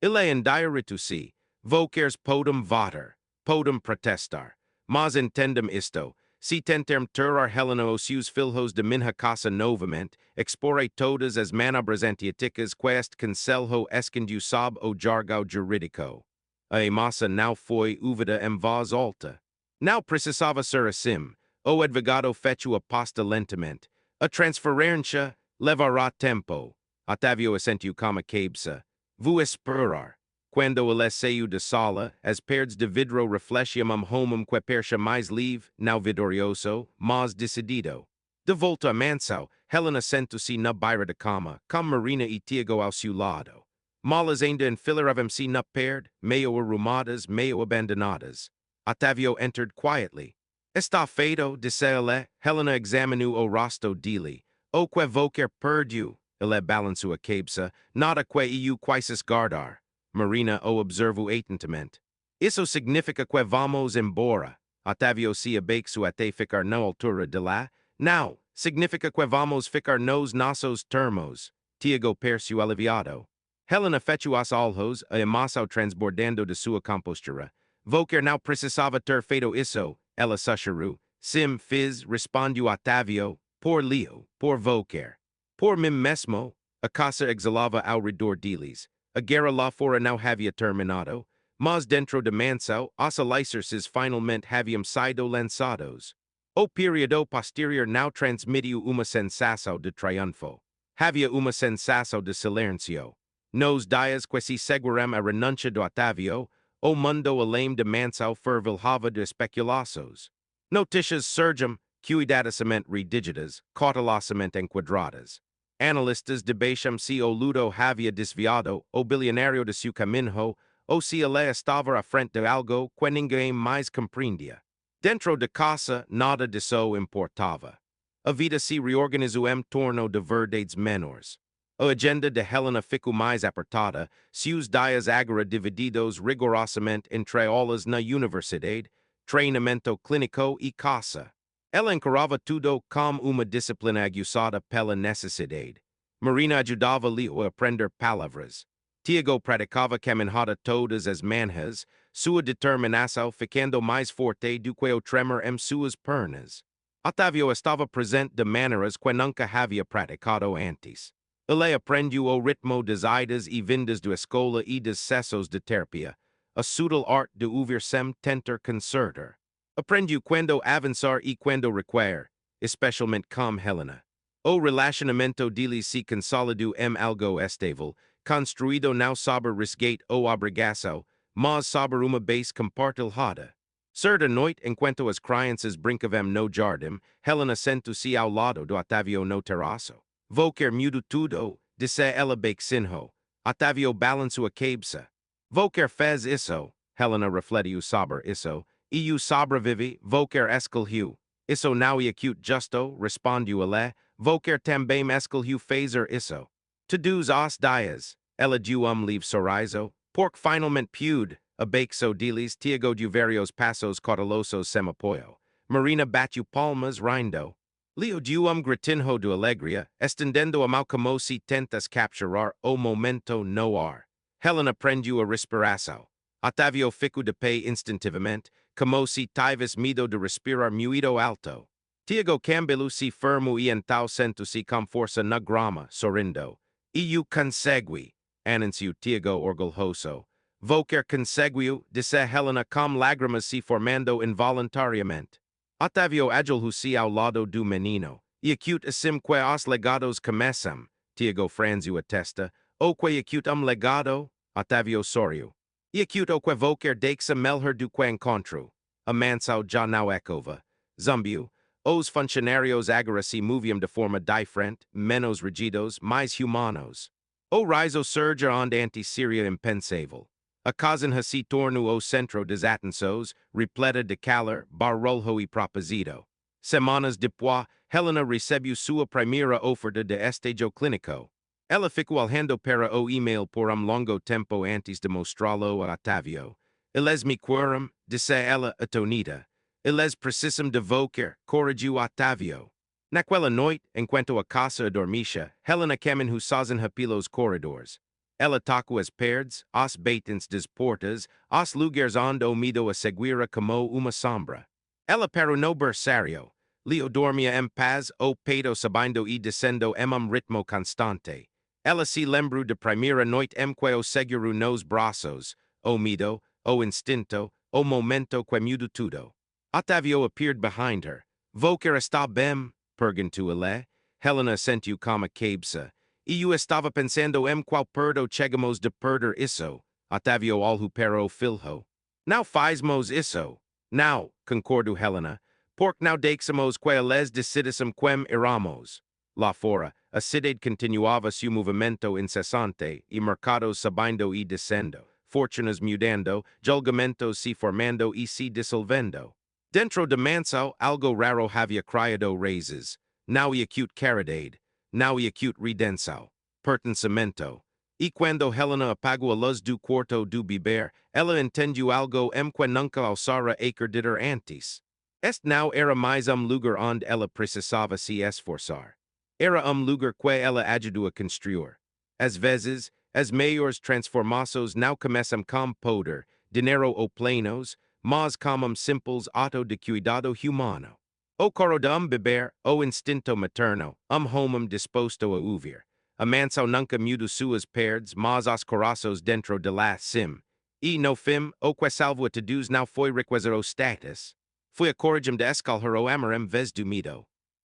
Ele endireitou-se. Vocers podem votar, podem protestar. Mas entendam isto. Se tentarem tirar Helena os seus filhos de minha casa novamente, exporei todas as manobras antiéticas que este conselho escondiu sob o jargão jurídico. A massa não foi ouvida em voz alta. Não precisava ser assim. O advogado fechou a pasta lentamente. A transferência levará tempo. Octavio assentiu como cabeça. Vou esperar. Quando ele saiu da sala, as paredes de vidro refletiam que percha mais livre, não vitorioso, mas decidido. De volta a mansão, Helena sento-se na beira da cama, como Marina e Tiago ao seu lado. Malas ainda enfileiravem-se na parede, meio arrumadas, meio abandonadas. Otávio entered quietly. Está feito, disse ele. Helena examinou o rosto dele. O que vou quer perdiu. Ele balançou a cabeça. Nada que eu quisesse guardar. Marina o observou atentamente. Isso significa que vamos embora. Otávio se abaixou até ficar na altura de lá. Não, significa que vamos ficar nos nossos termos. Tiago pareceu aliviado. Helena fechou os olhos, a emoção transbordando de sua compostura. Volker não precisava ter feito isso, ela sussurrou. Sim, fiz, respondeu Otávio. Por Leo, por Volker. Por mim mesmo. A caça exalava ao redor deles. A guerra lá fora não havia terminado, mas dentro de Mansão, os alicerces finalmente haviam sido lançados. O período posterior não transmitiu uma sensação de triunfo. Havia uma sensação de silêncio. Nos dias que se seguiram a renúncia do Otávio, o mundo além de Mansão fervilhava de especulações. Notícias surgiam, cuidadosamente redigidas, cautelosamente enquadradas. Analistas debatiam se o ludo havia desviado o bilionário de seu caminho ou se ele estava à frente de algo que ninguém mais compreendia. Dentro de casa, nada disso importava. A vida se reorganizou em torno de verdades menores. A agenda de Helena ficou mais apertada, seus dias agora divididos rigorosamente entre aulas na universidade, treinamento clínico e caça. Ela encarava tudo como uma disciplina aguçada pela necessidade. Marina ajudava Leo a aprender palavras. Tiago praticava caminhada todas as manhãs, sua determinação ficando mais forte do que o tremor em suas pernas. Otávio estava presente de maneiras que nunca havia praticado antes. Ele aprendeu o ritmo das idas e vindas da escola e dos cessos de terapia, a sutil arte de ouvir sem tentar consertar. Aprendeu quando avançar e quando recuar, especialmente com Helena. O relacionamento deles se consolidou em algo estável, construído não sobre resgate ou obrigação, mas sobre uma base compartilhada. Certa noite, enquanto as crianças brincavam no jardim, Helena sentou-se ao lado do Otávio no terraço. Volker mudou tudo, disse ela baixinho. Otávio balançou a cabeça. Volker fez isso, Helena refletiu sobre isso, e o sobrevive, Volker escolheu. Isso não é cute justo, respondeu ele. Volker também escolheu fazer isso. Todos os dias, ela deu leve sorriso, porque finalmente pude, abaixo deles, Tiago deu vários passos cautelosos sem apoio. Marina bateu palmas rindo. Leo deu gritinho de alegria, estendendo a mão como se tentasse capturar o momento no ar. Helena prendeu a respiração. Otávio ficou de pé instintivamente, como se tivesse medo de respirar muito alto. Tiago cambiou-se firme e então sentou-se com força na grama, sorrindo. E eu consegui, anunciou Tiago orgulhoso. Volker conseguiu, disse Helena com lágrimas se formando involuntariamente. Otávio agilhou-se ao lado do menino. E acute assim que os legados começam, Tiago franziu a testa. O que acute legado? Otávio sorriu. E acute o que Volker deixa melhor do que encontro. A Mansão já não ecova. Zumbiu. Os funcionários agora se moviam de forma diferente, menos rígidos, mais humanos. O riso surge onde seria impensável. A casa se tornou o centro das atenções, repleta de calor, barulho e propósito. Semanas depois, Helena recebeu sua primeira oferta de estágio clínico. Ela ficou olhando para o e-mail por longo tempo antes de mostrá-lo a Otávio. Eles me querem, disse ela atonida. Eles precisam de Volker, corrigiu Otávio. Naquela noite, enquanto a casa adormecia, Helena caminhou sozinha pelos corredores. Ela tocou as paredes, os batentes das portas, os lugares onde o medo a seguira como uma sombra. Ela parou no berçário. Leo dormia em paz, o peito subindo e descendo em ritmo constante. Ela se lembrou da primeira noite em que o segurou nos braços, o medo, o instinto, o momento que mudou tudo. Otávio appeared behind her. Volker está bem? Perguntou ele. Helena sentiu com a cabeça. E eu estava pensando em qual perdo chegamos de perder isso. Otávio olhou para o filho. Não fazemos isso. Não, concordou Helena. Porque não deixamos que eles decidissem quem iramos. lá fora, a cidade continuava seu movimento incessante, e mercados subindo e descendo, fortunas mudando, julgamentos se formando e se dissolvendo. Dentro de manso, algo raro havia criado raízes, now e acute caridade, now e acute redenção, pertencimento. E quando Helena apagou a luz do quarto do beber, ela entendeu algo que nunca alçara acreditar antes. Este não era mais lugar onde ela precisava se esforçar. Era lugar que ela ajudou a construir. Às vezes, as maiores transformações não começam com poder, dinheiro ou planos, mas como simples ato de cuidado humano. O coro de beber, o instinto materno, homem disposto a ouvir. A manso nunca mudou suas perdes, mas os corações dentro de la sim. E no fim, o que salvo a todos não foi requisar o status. Foi a coragem de escolher o amor em vez do medo.